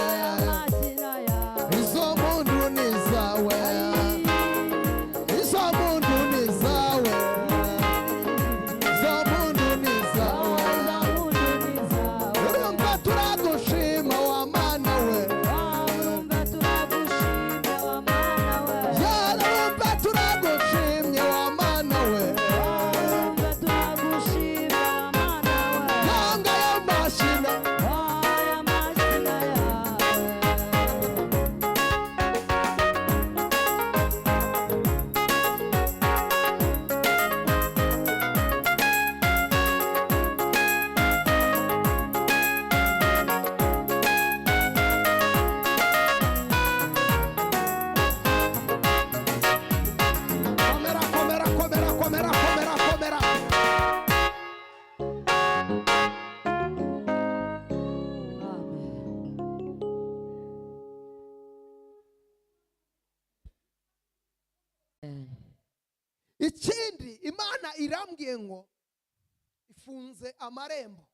izo mundu ni zawe, izo mundu ni zawe, izo mundu ni zawe, urumva turagushima wa mana we, yarumva turagushimye wa mana we, yanga ayo mashina, komera komera komera. Ikindi Imana irambwiye ngo ifunze amarembo.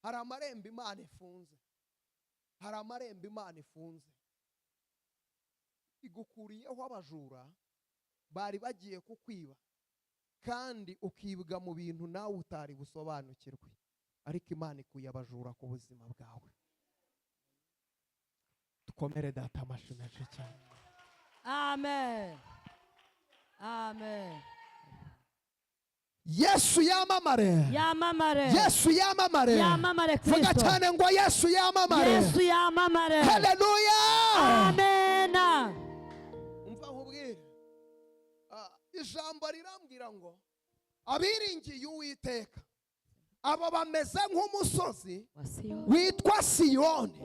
Hari amarembo Imana ifunze. Hari amarembo Imana ifunze. Igukuriyeho abajura bari bagiye kukwiba, kandi ukibwa mu bintu nawe utari busobanukirwe, ariko Imana ikuye abajura ku buzima bwawe. Dukomere data amashyi menshi cyane. Amen. Amen. Yesu yamamare. Yamamare. Yesu yamamare. Yamamare Kristo. Vuga cyane ngo Yesu yamamare. Yesu yamamare. Haleluya. Amen. Umva nkubwire. Ijambo rirambwira ngo abiringiye Uwiteka abo bameze nk'umusozi witwa Siyoni.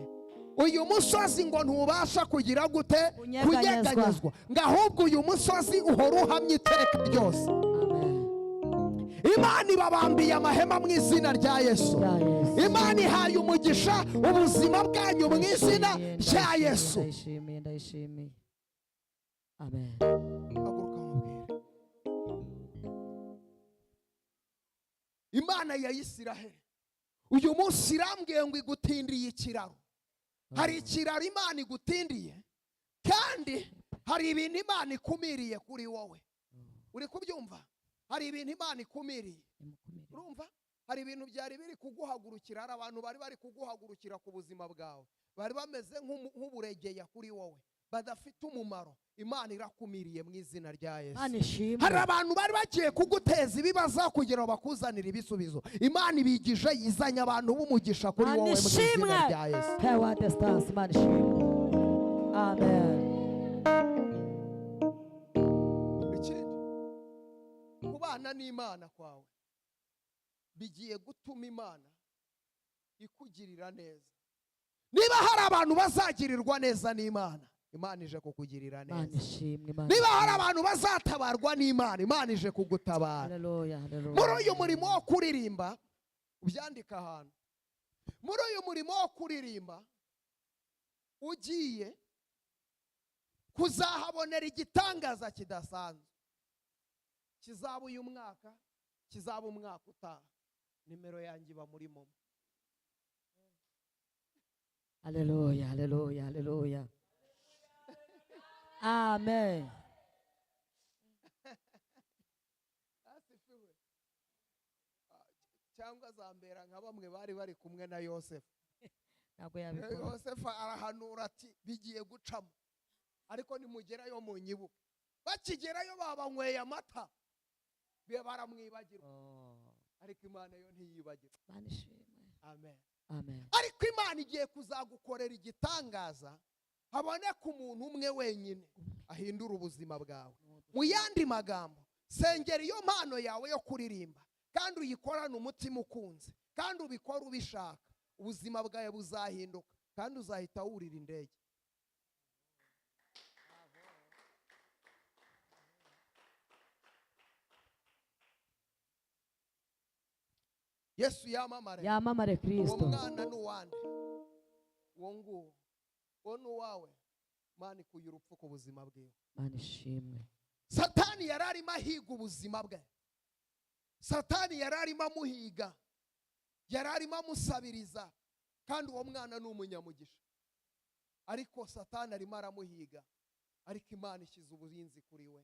Uyu musozi ngo ntubasha kugira gute kunyeganyezwa, ngo ahubwo uyu musozi uhora uhamye iteka ryose. Imana ibabambiye amahema mu izina rya Yesu. Imana ihaye umugisha ubuzima bwanyu mu izina rya Yesu. Ndayishimiye. Amen. Haguruka mubwire. Imana ya Isiraheli uyu munsi irambwiye ngo igutindiye ikiraro. Hari ikiraro Imana igutindiye, kandi hari ibintu Imana ikumiriye kuri wowe. Uri kubyumva? Hari ibintu Imana ikumiriye. Urumva? Hari ibintu byari biri kuguhagurukira, hari abantu bari kuguhagurukira ku buzima bwawe, bari bameze nk'uburegeya kuri wowe, badafite umumaro. Imana irakumiriye mu izina rya Yesu. Hari abantu bari bagiye kuguteza ibibazo kugira ngo bakuzanire ibisubizo. Imana ibigije yizanye abantu b'umugisha kuri wowe mu izina rya Yesu. Amen. Kubana n'Imana kwawe bigiye gutuma Imana ikugirira neza. Niba hari abantu bazagirirwa neza n'Imana, Imana ije kukugirira neza. Niba hari abantu bazatabarwa n'Imana, Imana ije kugutabara. Muri uyu murimo wo kuririmba, ubyandika ahantu, muri uyu murimo wo kuririmba ugiye kuzahabonera igitangaza kidasanzwe. Kizaba uyu mwaka, kizaba umwaka utaha. Nimero yanjye iba muri momo. Haleluya, haleluya, haleluya. Amen. Cyangwa zambera nka bamwe bari kumwe na Yosefu. Ntabwo yabikora. Yosefu arahanura ati bigiye gucamo, ariko nimugerayo mu nyibuke. Bakigerayo babanyweye amata, baramwibagirwa. Ariko Imana yo ntiyibagirwa. Amen. Amen. Ariko Imana igiye kuzagukorera igitangaza, haboneka umuntu umwe wenyine ahindura ubuzima bwawe. Mu yandi magambo, sengera iyo mpano yawe yo kuririmba, kandi uyikorane umutima ukunze, kandi ubikora ubishaka, ubuzima bwawe buzahinduka, kandi uzahita wurira indege. Yesu yamamare. Yamamare Kristo. Uwo mwana n'uwande, uwo nguwo, uwo n'uwawe. Imana ikuye urupfu ku buzima bwiwe. Imana ishimwe. Satani yari arimo ahiga ubuzima bwe. Satani yari arimo amuhiga, yari arimo amusabiriza, kandi uwo mwana ni umunyamugisha. Ariko Satani arimo aramuhiga, ariko Imana ishyize uburinzi kuri we.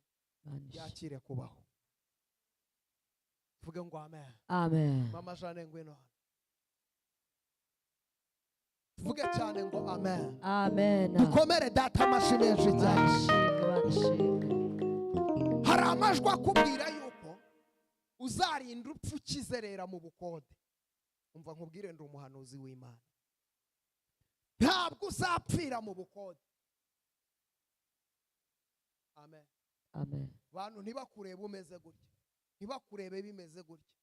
Yakire kubaho. Vuga ngo amen. Amen. Mama Jane ngwino hano. Vuga cyane ngo amen. Amen. Dukomere data amashyi menshi cyane. Hari amajwi akubwira yuko uzarinda upfa ukizerera mu bukode. Umva nkubwire ndi umuhanuzi w'Imana. Ntabwo uzapfira mu bukode. Amen. Amen. Bantu ntibakurebe umeze gutya, ntibakurebe bimeze gutya.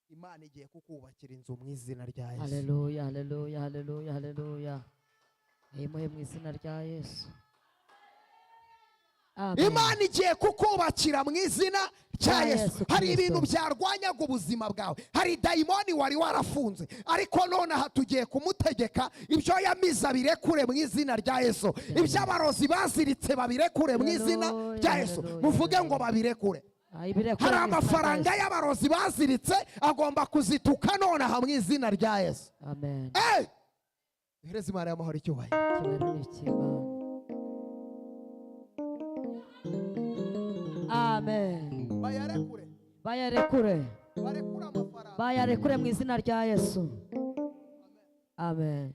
Imana igiye kukubakira inzu mu izina rya Yesu. Haleluya, haleluya, haleluya, haleluya. Imuhe mu izina rya Yesu. Amen. Imana igiye kukubakira mu izina cya Yesu. Hari ibintu byarwanyaga ubuzima bwawe, hari dayimoni wari warafunze, ariko none aha tugiye kumutegeka ibyo yamize birekure mu izina rya Yesu. Ibyo abarozi baziritse babirekure mu izina rya Yesu. Muvuge ngo babirekure. Hari amafaranga y'abarozi baziritse agomba kuzituka none aha mu izina rya Yesu. Amen. Hereza Imana y'amahoro icyubahiro. Amen. Bayarekure. Bayarekure. Barekure amafaranga. Bayarekure mu izina rya Yesu. Amen.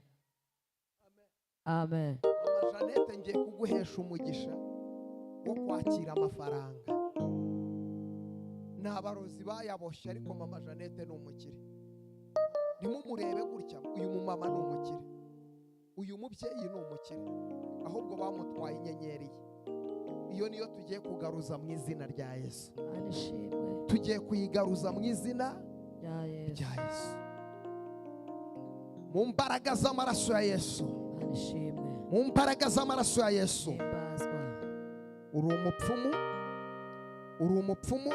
Amen. Mama Jeannette, ngiye kuguhesha umugisha wo kwakira amafaranga. N'abarozi bayaboshye, ariko Mama Jeannette ni umukire. Ntimumurebe gutya, uyu mumama ni umukire, uyu mubyeyi ni umukire, ahubwo bamutwaye inyenyeri ye. Iyo niyo tugiye kugaruza mu izina rya Yesu. Tugiye kuyigaruza mu izina rya Yesu, mu mbaraga z'amaraso ya Yesu, mu mbaraga z'amaraso ya Yesu. Uri umupfumu, uri umupfumu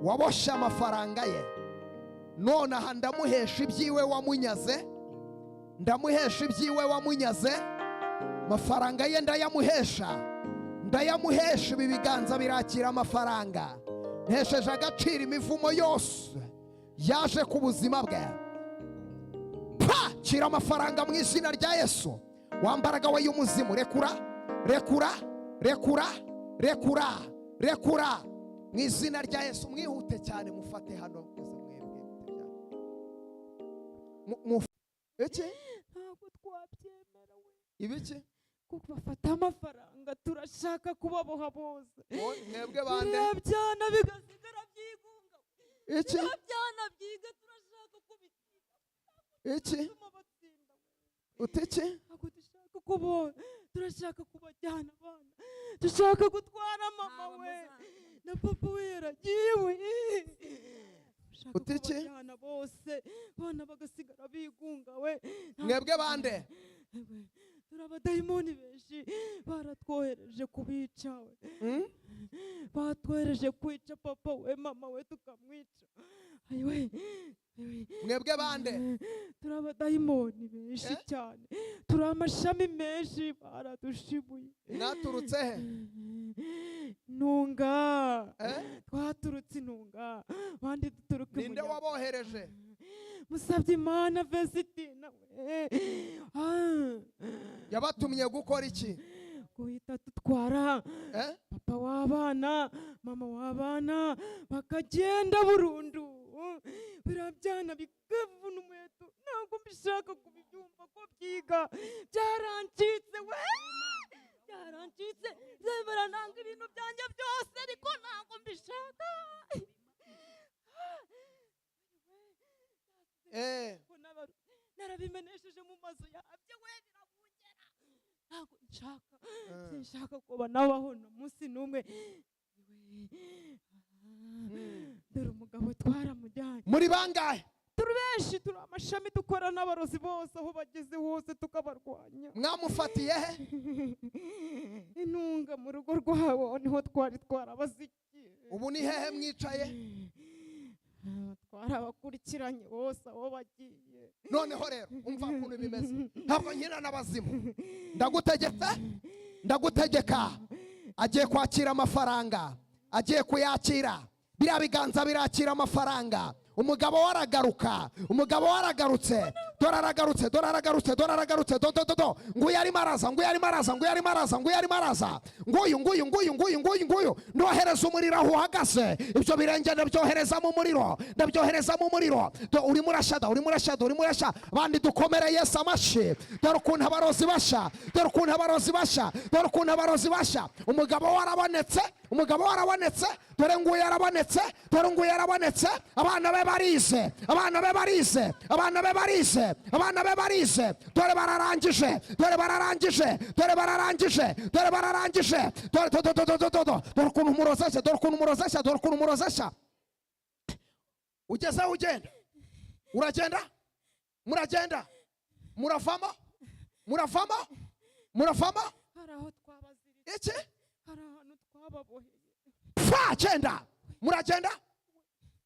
waboshye amafaranga ye. None aha ndamuhesha ibyiwe wamunyaze, ndamuhesha ibyiwe wamunyaze. Amafaranga ye ndayamuhesha, ndayamuhesha. Ibi biganza birakira amafaranga. Ntesheje agaciro imivumo yose yaje ku buzima bwe. Kira amafaranga mu izina rya Yesu. Wambaraga we y'umuzimu, rekura, rekura, rekura, rekura, rekura mu izina rya Yesu. Mwihute cyane, mufate hano iki? Ntabwo twabyemera we. Ibiki? Kuko bafata amafaranga, turashaka kubaboha bose. Mwebwe bande? Byana bigasigara byigunga. Iki? Byana byiga, turashaka kubitiga. Iki? Utiki? Ntabwo dushaka kuboha, turashaka kubajyana abana, dushaka gutwara mama we na papa we yaragiye we. Utiki? Kubajyana bose, bana bagasigara bigunga we. Mwebwe bande? Turabadayimoni benshi baratwohereje kubica we. Batwohereje kwica papa we, mama we tukamwica. Ayiwe. Mwebwe bande? Turabadayimoni benshi cyane, turi amashami menshi baradushibuye. Mwaturutse he? Ntunga. Twaturutse Ntunga, bandi duturuka. Ninde wabohereje? Musabyimana Vesitina we. Yabatumye gukora iki? Guhita tutwara papa w'abana, mama w'abana, bakagenda burundu. Birabyana bikavuna umuheto, ntabwo mbishaka kubibyumva ko byiga. Byarancitse we, byarancitse. Zemera nanga ibintu byanjye byose, ariko ntabwo mbishaka. Narabimenesheje mu mazu yabyo we, birabungera. Ntabwo nshaka, sinshaka kuba nabaho na munsi n'umwe. Dore umugabo twaramujyanye. Muri bangahe? Turi benshi, turi amashami, dukora n'abarozi bose, aho bageze hose tukabarwanya. Mwamufatiye he? Intunga mu rugo rwabo niho twari twarabazikiye. Ubu ni hehe mwicaye? Twarabakurikiranye bose aho bagiye. Noneho rero umva ukuntu bimeze. Ntabwo nkina n'abazimu. Ndagutegeka agiye kwakira amafaranga, agiye kuyakira. Biriya biganza birakira amafaranga. Umugabo waragaruka, umugabo waragarutse. Doraragarutse, doraragarutse, doraragarutse. Nguyu arimo araza, nguyu arimo araza, nguyu arimo araza, nguyu arimo araza. Nguyu. Ndohereza umuriro aho uhagaze. Ibyo birenge ndabyohereza mu muriro, ndabyohereza mu muriro. Urimo urashada, urimo urashada, urimo urashada. Bandi dukomere Yesu amashyi. Dore ukuntu abarozi basha, dore ukuntu abarozi basha, dore ukuntu abarozi basha. Umugabo warabonetse, umugabo warabonetse. Dore nguyu yarabonetse, dore nguyu yarabonetse. Abana be barize, abana be barize, abana be barize, abana be barize. Dore bararangije, dore bararangije, dore bararangije, dore bararangije. Dore ukuntu umurozesha, dore ukuntu umurozesha, dore ukuntu umurozesha. Ugeze ugenda, uragenda, muragenda, muravamo, muravamo, muravamo. Hari aho twabazirika, Iki? hari ahantu twababoheye. Genda. muragenda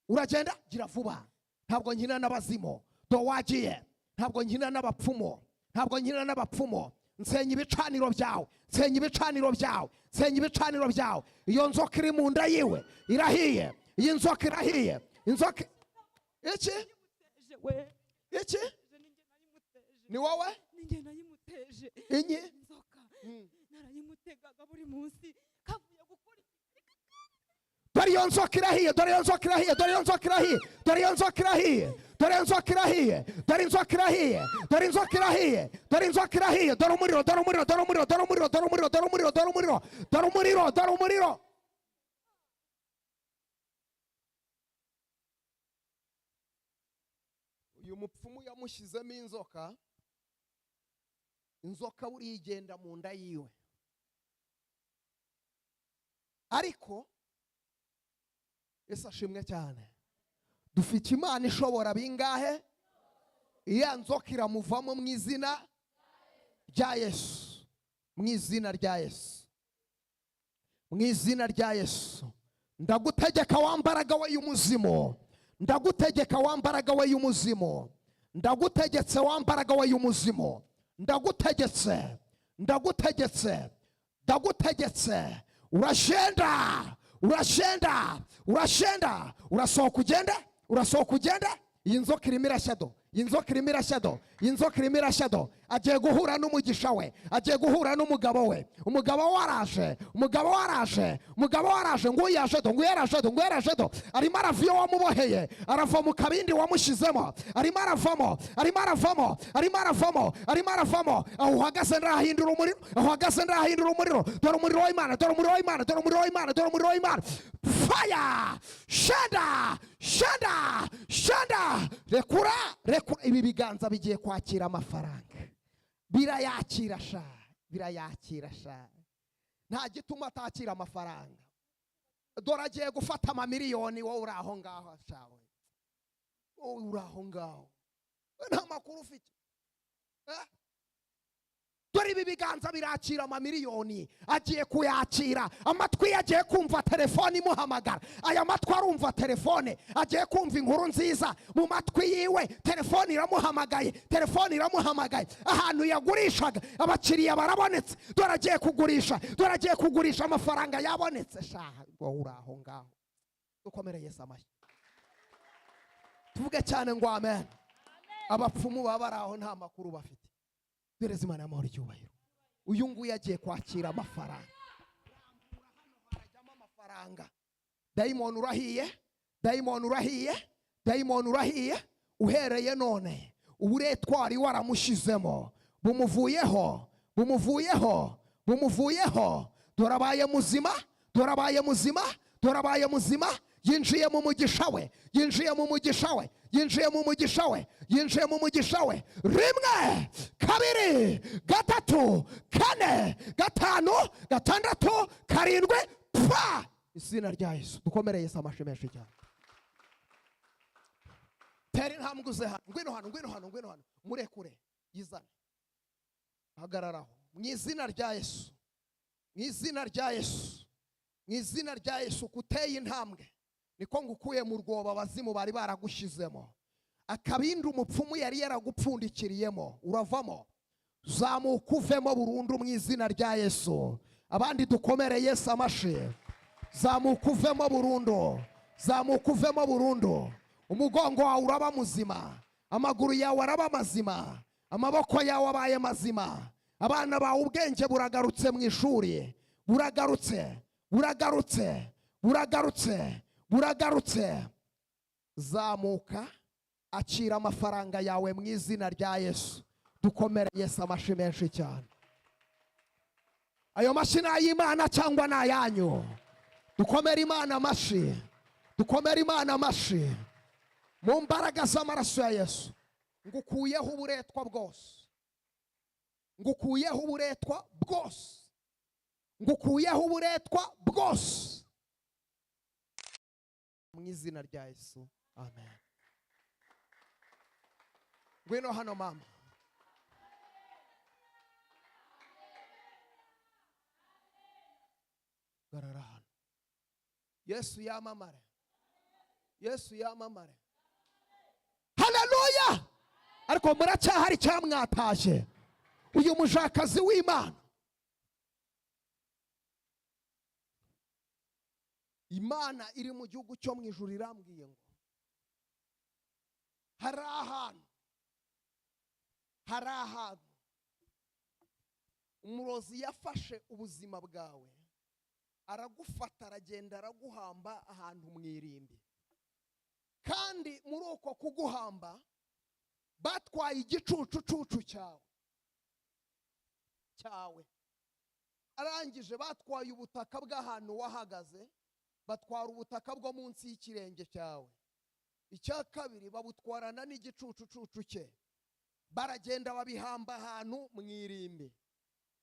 uragenda gira vuba ntabwo nkina n'abazimu do wagiye ntabwo nkina n'abapfumu ntabwo nkina n'abapfumu nsenya ibicaniro byawe nsenya ibicaniro byawe nsenya ibicaniro byawe iyo nzoka iri mu nda yiwe irahiye iyi nzoka irahiye inzoka iki iki ni wowe ninjye nayimuteje inyi inzoka narayimutegaga buri munsi kavuye gukora dore iyo nzoka irahiye dore iyo nzoka irahiye dore iyo nzoka irahiye dore iyo nzoka irahiye dore inzoka irahiye dore inzoka irahiye dore inzoka irahiye dore inzoka irahiye dore umuriro dore umuriro dore umuriro dore umuriro dore umuriro dore umuriro dore umuriro dore umuriro dore umuriro uyu mupfumu yamushyizemo inzoka inzoka buriya igenda mu nda yiwe ariko Yesu ashimwe cyane dufite Imana ishobora bingahe iya nzoka iramuvamo mu izina rya Yesu mu izina rya Yesu mu izina rya Yesu ndagutegeka wambaraga we y'umuzimu ndagutegeka wambaraga we y'umuzimu ndagutegetse wambaraga we y'umuzimu ndagutegetse ndagutegetse ndagutegetse urashenda urashenda urashenda urasohoka ugende urasohoka ugende iyi nzoka irimo irashado iyi nzoka irimo irashado iyi nzoka irimo irashado agiye guhura n'umugisha we agiye guhura n'umugabo we umugabo waraje umugabo waraje umugabo waraje ngo yashado ngo yarashado ngo yarashado arimo aravuye wamuboheye arava mu kabindi wamushyizemo arimo aravamo arimo aravamo arimo aravamo arimo aravamo aho uhagaze ndahindura umuriro aho uhagaze ndahindura umuriro dore umuriro w'Imana dore umuriro w'Imana dore umuriro w'Imana dore umuriro w'Imana fire shanda shanda shanda rekura rekura ibi biganza bigiye kwakira amafaranga birayakira sha birayakira sha nta gituma atakira amafaranga dore agiye gufata amamiliyoni wowe uri aho ngaho shawe wowe uri aho ngaho nta makuru ufite dore ibi biganza birakira amamiliyoni agiye kuyakira amatwi agiye kumva telefone imuhamagara aya matwi arumva telefone agiye kumva inkuru nziza mu matwi yiwe telefone iramuhamagaye telefone iramuhamagaye ahantu yagurishaga abakiriya barabonetse dore agiye kugurisha dore agiye kugurisha amafaranga yabonetse shaha wowe uri aho ngaho dukomere Yesu amashyi tuvuge cyane ngo amen abapfumu baba bari aho nta makuru bafite Dereza Imana y'amahoro icyubahiro uyu nguyu yagiye kwakira amafaranga harajyamo amafaranga dayimoni urahiye dayimoni urahiye dayimoni urahiye uhereye none uburetwari waramushizemo bumuvuyeho bumuvuyeho bumuvuyeho dorabaye muzima dorabaye muzima dorabaye muzima yinjiye mu mugisha we yinjiye mu mugisha we yinjiye mu mugisha we yinjiye mu mugisha we rimwe kabiri gatatu kane gatanu gatandatu karindwi pfa izina rya Yesu dukomere Yesu amashyi menshi cyane tera intambwe uze hano ngwino hano ngwino hano ngwino hano murekure yizane hagararaho mu izina rya Yesu mu izina rya Yesu mu izina rya Yesu kuteye intambwe niko ngukuye mu rwobo abazimu bari baragushizemo akabindi umupfumu yari yaragupfundikiriyemo uravamo zamuka uvemo burundu mu izina rya Yesu abandi dukomere Yesu amashyi zamuka uvemo burundu zamuka uvemo burundu umugongo wawe uraba muzima amaguru yawe araba mazima amaboko yawe abaye mazima abana bawe ubwenge buragarutse mu ishuri buragarutse buragarutse buragarutse buragarutse zamuka akira amafaranga yawe mu izina rya Yesu dukomere Yesu amashyi menshi cyane ayo mashyi ni ay'Imana cyangwa ni ayanyu dukomere Imana amashyi dukomere Imana amashyi mu mbaraga z'amaraso ya Yesu ngukuyeho uburetwa bwose ngukuyeho uburetwa bwose ngukuyeho uburetwa bwose mu izina rya Yesu amen ngwino hano mama garara hano Yesu yamamare Yesu yamamare. Haleluya. Ariko muracyahari cyamwataje uyu mujakazi w'Imana. Imana iri mu gihugu cyo mu ijuru irambwiye ngo hari ahantu umurozi yafashe ubuzima bwawe, aragufata aragenda araguhamba ahantu mu irimbi, kandi muri uko kuguhamba batwaye igicucucucu cyawe, arangije batwaye ubutaka bw'ahantu wahagaze, batwara ubutaka bwo munsi y'ikirenge cyawe. Icya kabiri babutwarana n'igicucucucu cye, baragenda babihamba ahantu mu irimbi.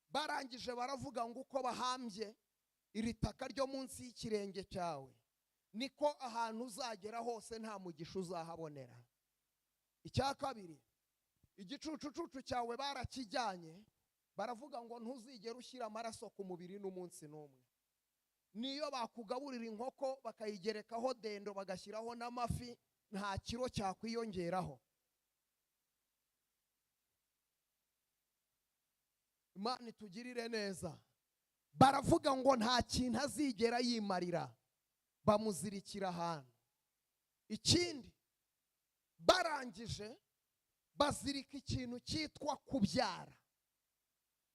Barangije baravuga ngo uko bahambye iri taka ryo munsi y'ikirenge cyawe, niko ahantu uzagera hose nta mugisha uzahabonera. Icya kabiri, igicucucucu cyawe barakijyanye, baravuga ngo ntuzigere ushyira amaraso ku mubiri n'umunsi n'umwe. Niyo bakugaburira inkoko bakayigerekaho dendo bagashyiraho n'amafi, nta kiro cyakwiyongeraho. Imana itugirire neza. Baravuga ngo nta kintu azigera yimarira, bamuzirikira ahantu. Ikindi, barangije bazirika ikintu cyitwa kubyara,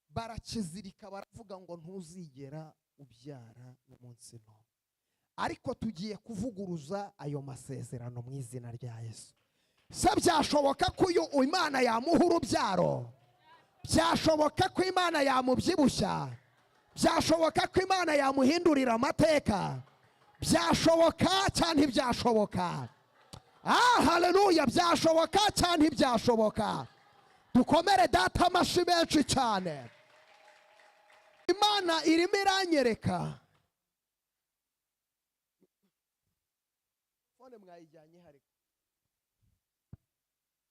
barakizirika, baravuga ngo ntuzigera ubyara n'umunsi n'umwe. Ariko tugiye kuvuguruza ayo masezerano mu izina rya Yesu. Se byashoboka ko uyu Imana yamuha urubyaro? Byashoboka ko Imana yamubyibushya? Byashoboka ko Imana yamuhindurira amateka? Byashoboka cyane ntibyashoboka? Haleluya. Byashoboka cyane ntibyashoboka? Dukomere data amashyi menshi cyane. Imana irimo iranyereka. Fone mwayijyanye hari.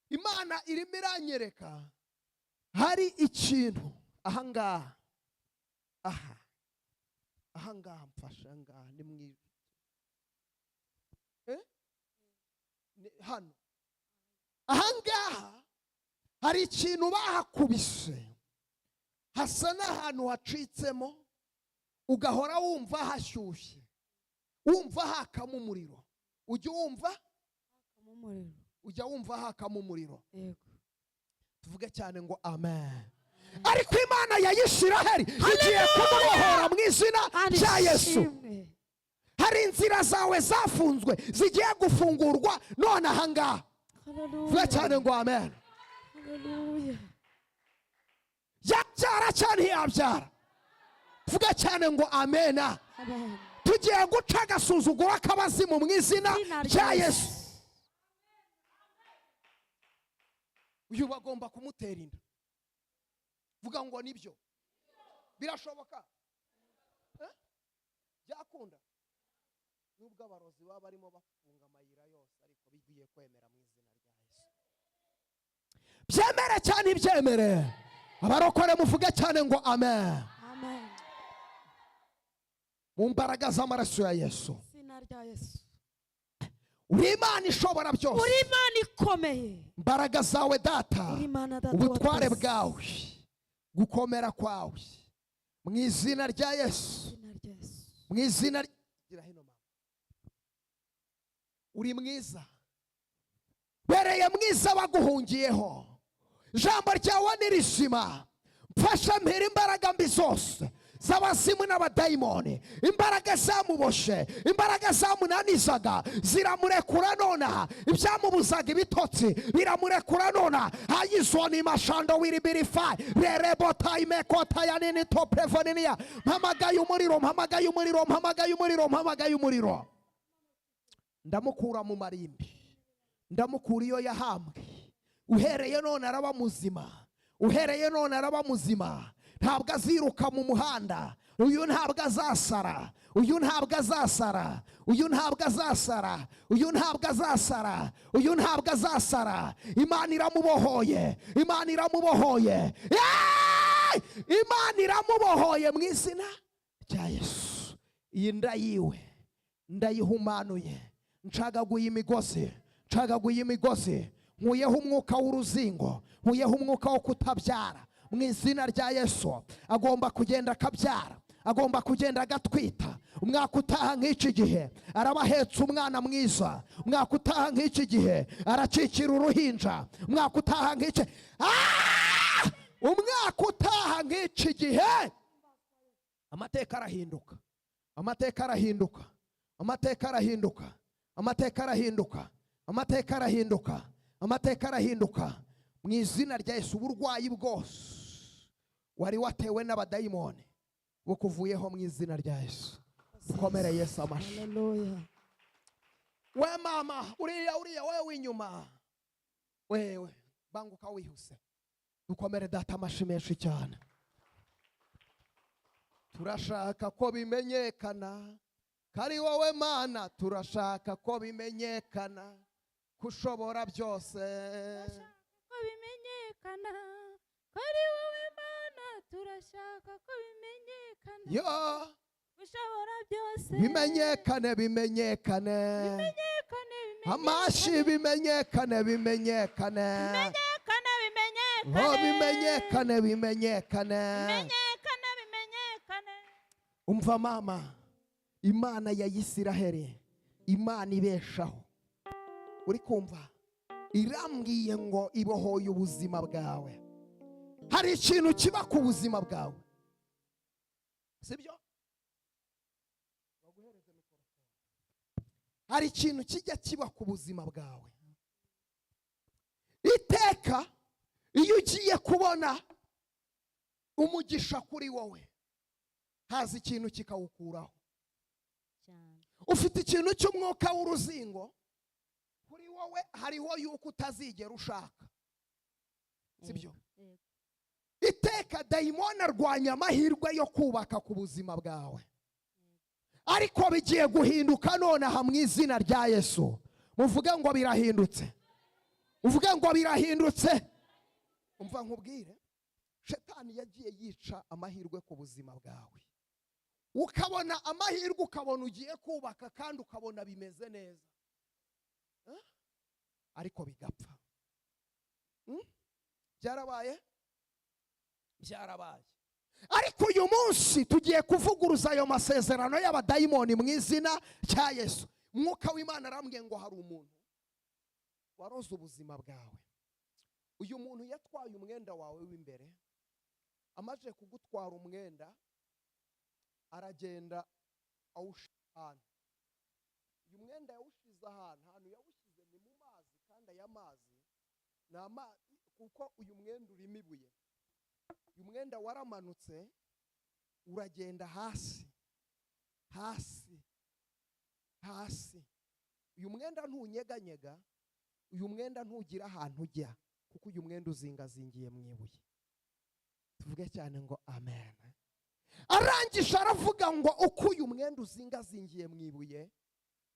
Imana irimo iranyereka hari ikintu ahangaha. Ahangaha mfasha ngaha ni mwiza. Hano. Ahangaha hari ikintu bahakubise. Hasa n'ahantu hacitsemo, ugahora wumva hashyushye, wumva hakamo umuriro. Ujya wumva hakamo umuriro? Ujya wumva hakamo umuriro? Yego. Tuvuge cyane ngo amen. Ariko Imana ya Isiraheli igiye kumubohora mu izina rya Yesu. Hari inzira zawe zafunzwe zigiye gufungurwa none ahangaha. Tuvuge cyane ngo amen. Haleluya. Yabyara cyane yabyara. Tuvuge cyane ngo amena. Tugiye guca agasuzuguro k'abazimu mu izina rya Yesu. Uyu bagomba kumutera inda. Vuga ngo nibyo. Birashoboka? Byakunda? Nubwo abarozi baba barimo bafunga amayira yose, ariko bigiye kwemera mu izina rya Yesu. Byemere cyane ibyemere. Abarokore muvuge cyane ngo amen. Amen. Mu mbaraga z'amaraso ya Yesu. Izina rya Yesu. Uri Imana ishobora byose. Uri Imana ikomeye. Mbaraga zawe data. Uri Imana data. Ubutware bwawe, gukomera kwawe, mu izina rya Yesu. Mu izina gira hino mama. Uri mwiza. Bereye mwiza baguhungiyeho. Jambo ryawe ni rizima. Mfasha mpera imbaraga mbi zose z'abazimu n'abadayimoni. Imbaraga zamuboshe, imbaraga zamunanizaga ziramurekura nonaha. Ibyamubuzaga ibitotsi biramurekura nonaha. Hayizoni mashando wiribirifa rerebota imekota yanini toprevoninia. Mpamagaye umuriro, mpamagaye umuriro, mpamagaye umuriro, mpamagaye umuriro. Ndamukura mu marimbi, ndamukura iyo yahambwe. Uhereye none araba muzima. Uhereye none araba muzima. Ntabwo aziruka mu muhanda. Uyu ntabwo azasara. Uyu ntabwo azasara. Uyu ntabwo azasara. Uyu ntabwo azasara. Uyu ntabwo azasara. Imana iramubohoye. Imana iramubohoye. Imana iramubohoye mu izina rya Yesu. Iyi nda yiwe ndayihumanuye, ncagaguye imigozi, ncagaguye imigozi, nkuyeho umwuka w'uruzingo, nkuyeho umwuka wo kutabyara mu izina rya Yesu. Agomba kugenda akabyara, agomba kugenda agatwita. Umwaka utaha nk'iki gihe araba ahetse umwana mwiza, umwaka utaha nk'iki gihe aracikira uruhinja, umwaka utaha nk'iki umwaka utaha nk'iki gihe amateka arahinduka, amateka arahinduka, amateka arahinduka, amateka arahinduka, amateka arahinduka, amateka arahinduka mu izina rya Yesu. Uburwayi bwose wari watewe n'abadayimoni bukuvuyeho mu izina rya Yesu. Dukomere Yesu amashi. Haleluya. We mama uriya wewe inyuma, wewe banguka wihuse. Dukomere data amashi menshi cyane. Turashaka ko bimenyekana kari wowe Mana, turashaka ko bimenyekana kushobora byose. ko bimenyekana kari wowe Mana, turashaka ko bimenyekana Yo ushobora byose. bimenyekane, bimenyekane, Bimenyekane, amashi bimenyekane, bimenyekane, bimenyekane, oh bimenyekane, bimenyekane. bimenyekane, bimenyekane. Umva mama, Imana ya Isiraheli, Imana ibeshaho, uri kumva, irambwiye ngo ibohoye ubuzima bwawe. Hari ikintu kiba ku buzima bwawe, sibyo? Hari ikintu kijya kiba ku buzima bwawe. Iteka iyo ugiye kubona umugisha kuri wowe, haza ikintu kikawukuraho. Ufite ikintu cy'umwuka w'uruzingo kuri wowe, hariho yuko utazigera ushaka, sibyo? Iteka dayimoni arwanya amahirwe yo kubaka ku buzima bwawe, ariko bigiye guhinduka nonaha mu izina rya Yesu. Muvuge ngo birahindutse, uvuge ngo birahindutse. Umva nkubwire, Shetani yagiye yica amahirwe ku buzima bwawe, ukabona amahirwe, ukabona ugiye kubaka kandi ukabona bimeze neza, ariko bigapfa. Byarabaye, byarabaye. Ariko uyu munsi tugiye kuvuguruza ayo masezerano y'abadayimoni mu izina rya Yesu. Mwuka w'Imana arambwiye ngo hari umuntu waroze ubuzima bwawe. Uyu muntu yatwaye umwenda wawe w'imbere, amaze kugutwara umwenda aragenda awushana. Uyu mwenda yawushize ahantu yawushyize ni mu mazi, kandi aya mazi ni amazi kuko uyu mwenda urimo ibuye. Uyu mwenda waramanutse uragenda hasi, hasi, hasi. Uyu mwenda ntunyeganyega, uyu mwenda ntugira ahantu ujya, kuko uyu mwenda uzingazingiye mu ibuye. Tuvuge cyane ngo amen. Arangije aravuga ngo uko uyu mwenda uzingazingiye mu ibuye,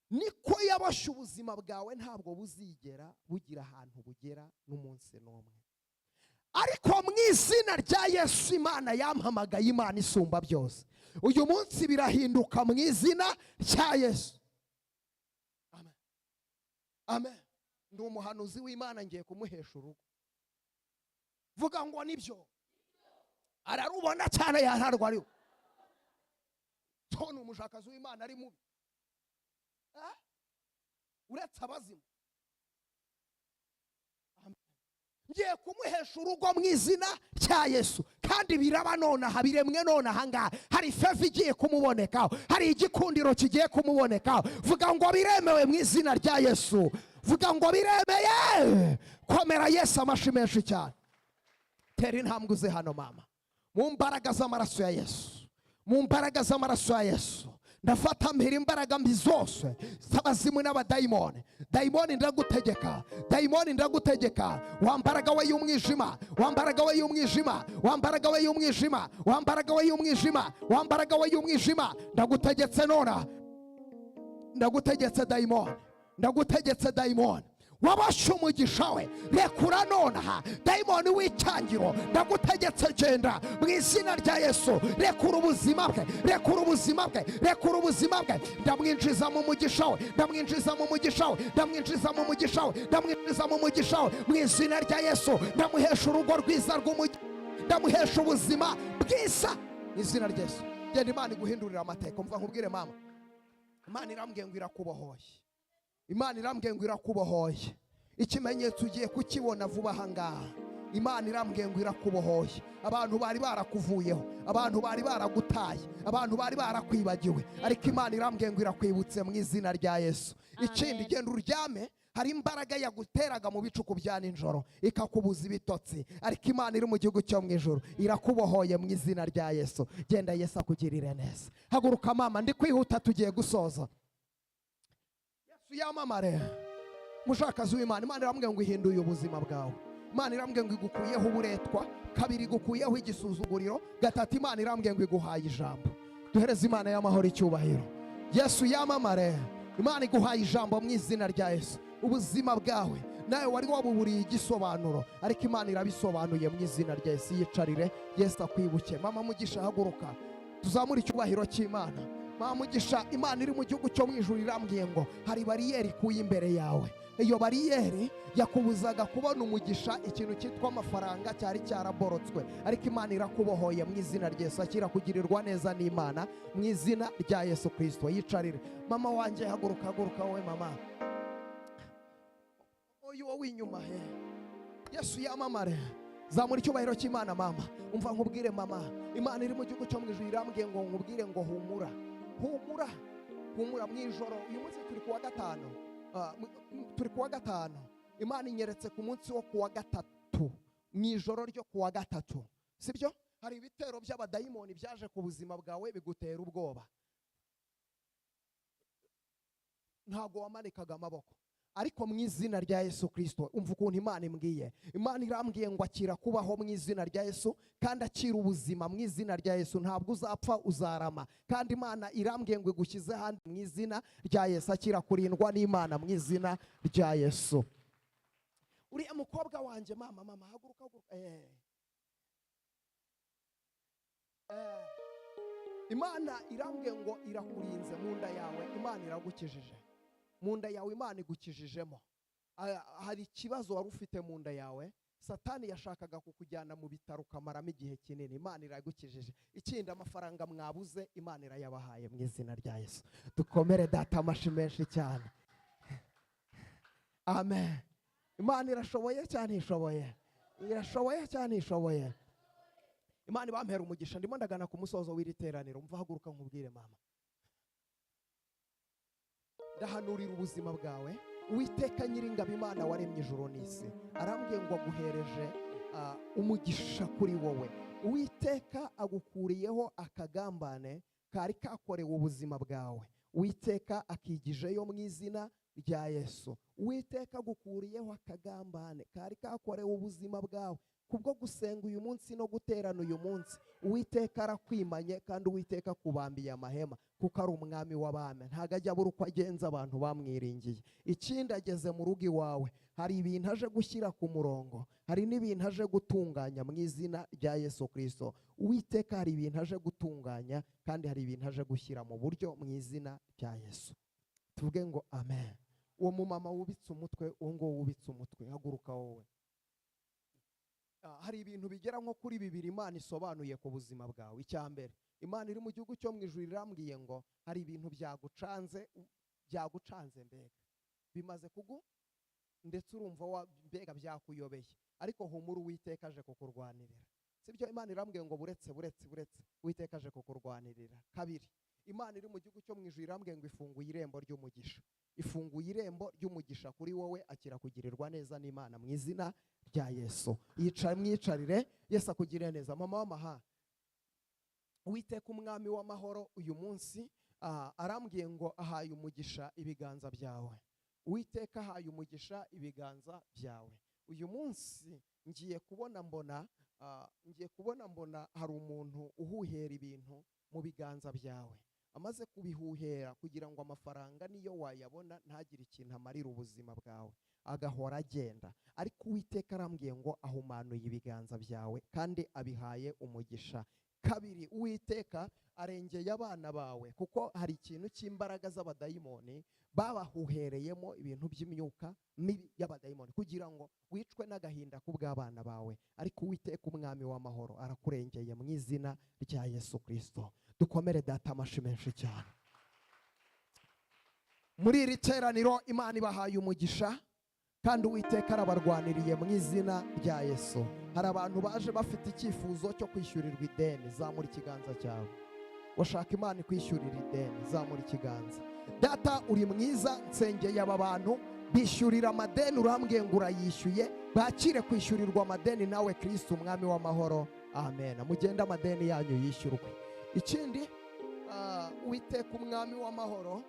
niko yabashe ubuzima bwawe ntabwo buzigera bugira ahantu bugera n'umunsi n'umwe. Ariko mu izina rya Yesu, Imana yampamagaye, Imana isumba byose, uyu munsi birahinduka mu izina rya Yesu. Amen, amen. Ndi umuhanuzi w'Imana, ngiye kumuhesha urugo. Vuga ngo nibyo. Ararubona cyane, yantarwa ariwe. Tone umushakazi w'Imana ari mubi, uretse abazimu. Ngiye kumuhesha urugo mu izina rya Yesu, kandi biraba nonaha, biremwe nonaha ngaha. Hari feva igiye kumubonekaho, hari igikundiro kigiye kumubonekaho. Vuga ngo biremewe mu izina rya Yesu. Vuga ngo biremeye. Komera Yesu amashi menshi cyane. Tera intambwe uze hano mama, mu mbaraga z'amaraso ya Yesu, mu mbaraga z'amaraso ya Yesu. Ndafata mpira imbaraga mbi zose z'abazimu n'abadayimoni. Dayimoni ndagutegeka, dayimoni ndagutegeka, wambaraga we y'umwijima, wambaraga we y'umwijima, wambaraga we y'umwijima, wambaraga we y'umwijima, wambaraga we y'umwijima. Ndagutegetse nona, ndagutegetse dayimoni, ndagutegetse dayimoni. wabashe umugisha we, rekura nonaha. Dayimoni w'icyangiro ndagutegetse genda mu izina rya Yesu. Rekura ubuzima bwe, rekura ubuzima bwe, rekura ubuzima bwe. Ndamwinjiza mu mugisha we, ndamwinjiza mu mugisha we, ndamwinjiza mu mugisha we, ndamwinjiza mu mugisha we mu izina rya Yesu. Ndamuhesha urugo rwiza rw'umugisha, ndamuhesha ubuzima bwiza mu izina rya Yesu. Genda Imana iguhindurira amateka. Umva nkubwire mama, Imana irambwiye ngo irakubohoye, Imana irambwiye ngo irakubohoye. Ikimenyetso ugiye kukibona vuba aha ngaha. Imana irambwiye ngo irakubohoye. Abantu bari barakuvuyeho, abantu bari baragutaye, abantu bari barakwibagiwe, ariko Imana irambwiye ngo irakwibutse mu izina rya Yesu. Ikindi, genda uryame. Hari imbaraga yaguteraga mu bicuku bya nijoro ikakubuza ibitotsi, ariko Imana iri mu gihugu cyo mu ijuru irakubohoye mu izina rya Yesu. Genda Yesu akugirire neza. Haguruka mama, ndi kwihuta, tugiye gusoza. Yesu yamamare. Mushakazi w'Imana, Imana irambwiye ngo ihinduye ubuzima bwawe. Imana irambwiye ngo igukuyeho uburetwa, kabiri igukuyeho igisuzuguriro, gatatu Imana irambwiye ngo iguhaye ijambo. Duhereze Imana y'amahoro icyubahiro. Yesu yamamare. Imana iguhaye ijambo mu izina rya Yesu. Ubuzima bwawe nawe wari wabuburiye igisobanuro, ariko Imana irabisobanuye mu izina rya Yesu. Yicarire, Yesu akwibuke. Mama Mugisha, haguruka tuzamura icyubahiro cy'Imana. Mama Mugisha, Imana iri mu gihugu cyo mu ijuru irambwiye ngo hari bariyeri ikuye imbere yawe. Iyo bariyeri yakubuzaga kubona umugisha, ikintu cyitwa amafaranga cyari cyaraborotswe, ariko Imana irakubohoye mu izina rya Yesu. Akira kugirirwa neza n'Imana mu izina rya Yesu Kristo. Yicarire mama wanjye, haguruka, haguruka wowe mama. Oyo wowe inyuma he. Yesu yamamare. Zamura icyubahiro cy'Imana mama. Umva nkubwire mama, Imana iri mu gihugu cyo mu ijuru irambwiye ngo nkubwire ngo humura, humura, humura. Mu ijoro uyu munsi turi kuwa gatanu, turi kuwa gatanu. Imana inyeretse ku munsi wo kuwa gatatu, mu ijoro ryo kuwa gatatu, sibyo? Hari ibitero by'abadayimoni byaje ku buzima bwawe bigutera ubwoba. Ntago wamanikaga amaboko, ariko mu izina rya Yesu Kristo, umva ukuntu Imana imbwiye. Imana irambwiye ngo akira kubaho mu izina rya Yesu, kandi akira ubuzima mu izina rya Yesu. Ntabwo uzapfa, uzarama. Kandi Imana irambwiye ngo igushyize handi mu izina rya Yesu. Akira kurindwa n'Imana mu izina rya Yesu. Uriya mukobwa wanjye mama, mama haguruka, haguruka. Imana irambwiye ngo irakurinze mu nda yawe. Imana iragukijije mu nda yawe, Imana igukijijemo. Hari ikibazo wari ufite mu nda yawe, Satani yashakaga kukujyana mu bitaro ukamaramo igihe kinini. Imana iragukijije. Ikindi, amafaranga mwabuze Imana irayabahaye mu izina rya Yesu. Dukomere data amashi menshi cyane. Amen. Imana irashoboye cyane, ishoboye, irashoboye cyane, ishoboye. Imana ibampera umugisha. Ndimo ndagana ku musozo w'iri teraniro. Umva, haguruka nkubwire mama, ndahanurira ubuzima bwawe. Uwiteka Nyiringabo, Imana waremye ijuru n'isi, arambwiye ngo aguhereje umugisha kuri wowe. Uwiteka agukuriyeho akagambane kari kakorewe ubuzima bwawe. Uwiteka akigijeyo mu izina rya Yesu. Uwiteka agukuriyeho akagambane kari kakorewe ubuzima bwawe. Kubwo gusenga uyu munsi no guterana uyu munsi, Uwiteka arakwimanye, kandi Uwiteka kubambiye amahema, kuko ari umwami w'abami. Ntago ajya abura uko agenza abantu bamwiringiye. Ikindi, ageze mu rugo iwawe, hari ibintu aje gushyira ku murongo, hari n'ibintu aje gutunganya mu izina rya Yesu Kristo. Uwiteka hari ibintu aje gutunganya, kandi hari ibintu aje gushyira mu buryo mu izina rya Yesu. Tuvuge ngo amen. Uwo mumama wubitse umutwe, uwo ngo wubitse umutwe, haguruka wowe. Hari ibintu bigera nko kuri 2 Imana isobanuye ku buzima bwawe. Icyambere, Imana iri mu gihugu cyo mu ijuru irambwiye ngo hari ibintu byagucanze, mbega bimaze ndetse urumva mbega byakuyobeye, ariko humura, Uwiteka aje kukurwanirira. Sibyo? Imana irambwiye ngo buretse Uwiteka aje kukurwanirira. Kabiri, Imana iri mu gihugu cyo mu ijuru irambwiye ngo ifunguye irembo ry'umugisha. Ifunguye irembo ry'umugisha kuri wowe. Akira kugirirwa neza n'Imana mu izina rya Yesu. Mwicarire, Yesu akugirire neza. Mama w'amahanga, Uwiteka umwami w'amahoro uyu munsi arambwiye ngo ahaye umugisha ibiganza byawe. Uwiteka ahaye umugisha ibiganza byawe. Uyu munsi ngiye kubona mbona hari umuntu uhuhera ibintu mu biganza byawe. amaze kubihuhera kugira ngo amafaranga niyo wayabona ntagire ikintu amarira ubuzima bwawe, agahora agenda. Ariko Uwiteka arambwiye ngo ahumanuye ibiganza byawe kandi abihaye umugisha. Kabiri, Uwiteka arengeye abana bawe, kuko hari ikintu cy'imbaraga z'abadayimoni babahuhereyemo ibintu by'imyuka mibi y'abadayimoni kugira ngo wicwe n'agahinda k'ubw'abana bawe. Ariko Uwiteka umwami w'amahoro arakurengeye mu izina rya Yesu Kristo. Dukomere data amashyi menshi cyane. Muri iri teraniro Imana ibahaye umugisha kandi Uwiteka arabarwaniriye mu izina rya Yesu. Hari abantu baje bafite icyifuzo cyo kwishyurirwa ideni, zamura ikiganza cyawe. Washaka Imana ikwishyurira ideni, zamura ikiganza. Data uri mwiza, nsengeye aba bantu bishyurira amadeni, urambwiye ngo urayishyuye, bakire kwishyurirwa amadeni nawe Kristo umwami w'amahoro. Amen. Mugende amadeni yanyu yishyurwe. Ikindi Uwiteka umwami w'amahoro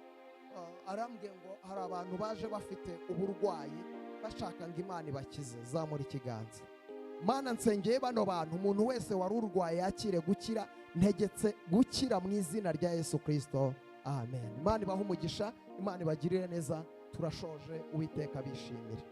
arambwiye ngo hari abantu baje bafite uburwayi bashaka ngo Imana ibakize, zamura ikiganza. Mana nsengeye bano bantu, umuntu wese wari urwaye yakire gukira, ntegetse gukira mu izina rya Yesu Kristo. Amen. Imana ibahe umugisha, Imana ibagirire neza. Turashoje, Uwiteka bishimire.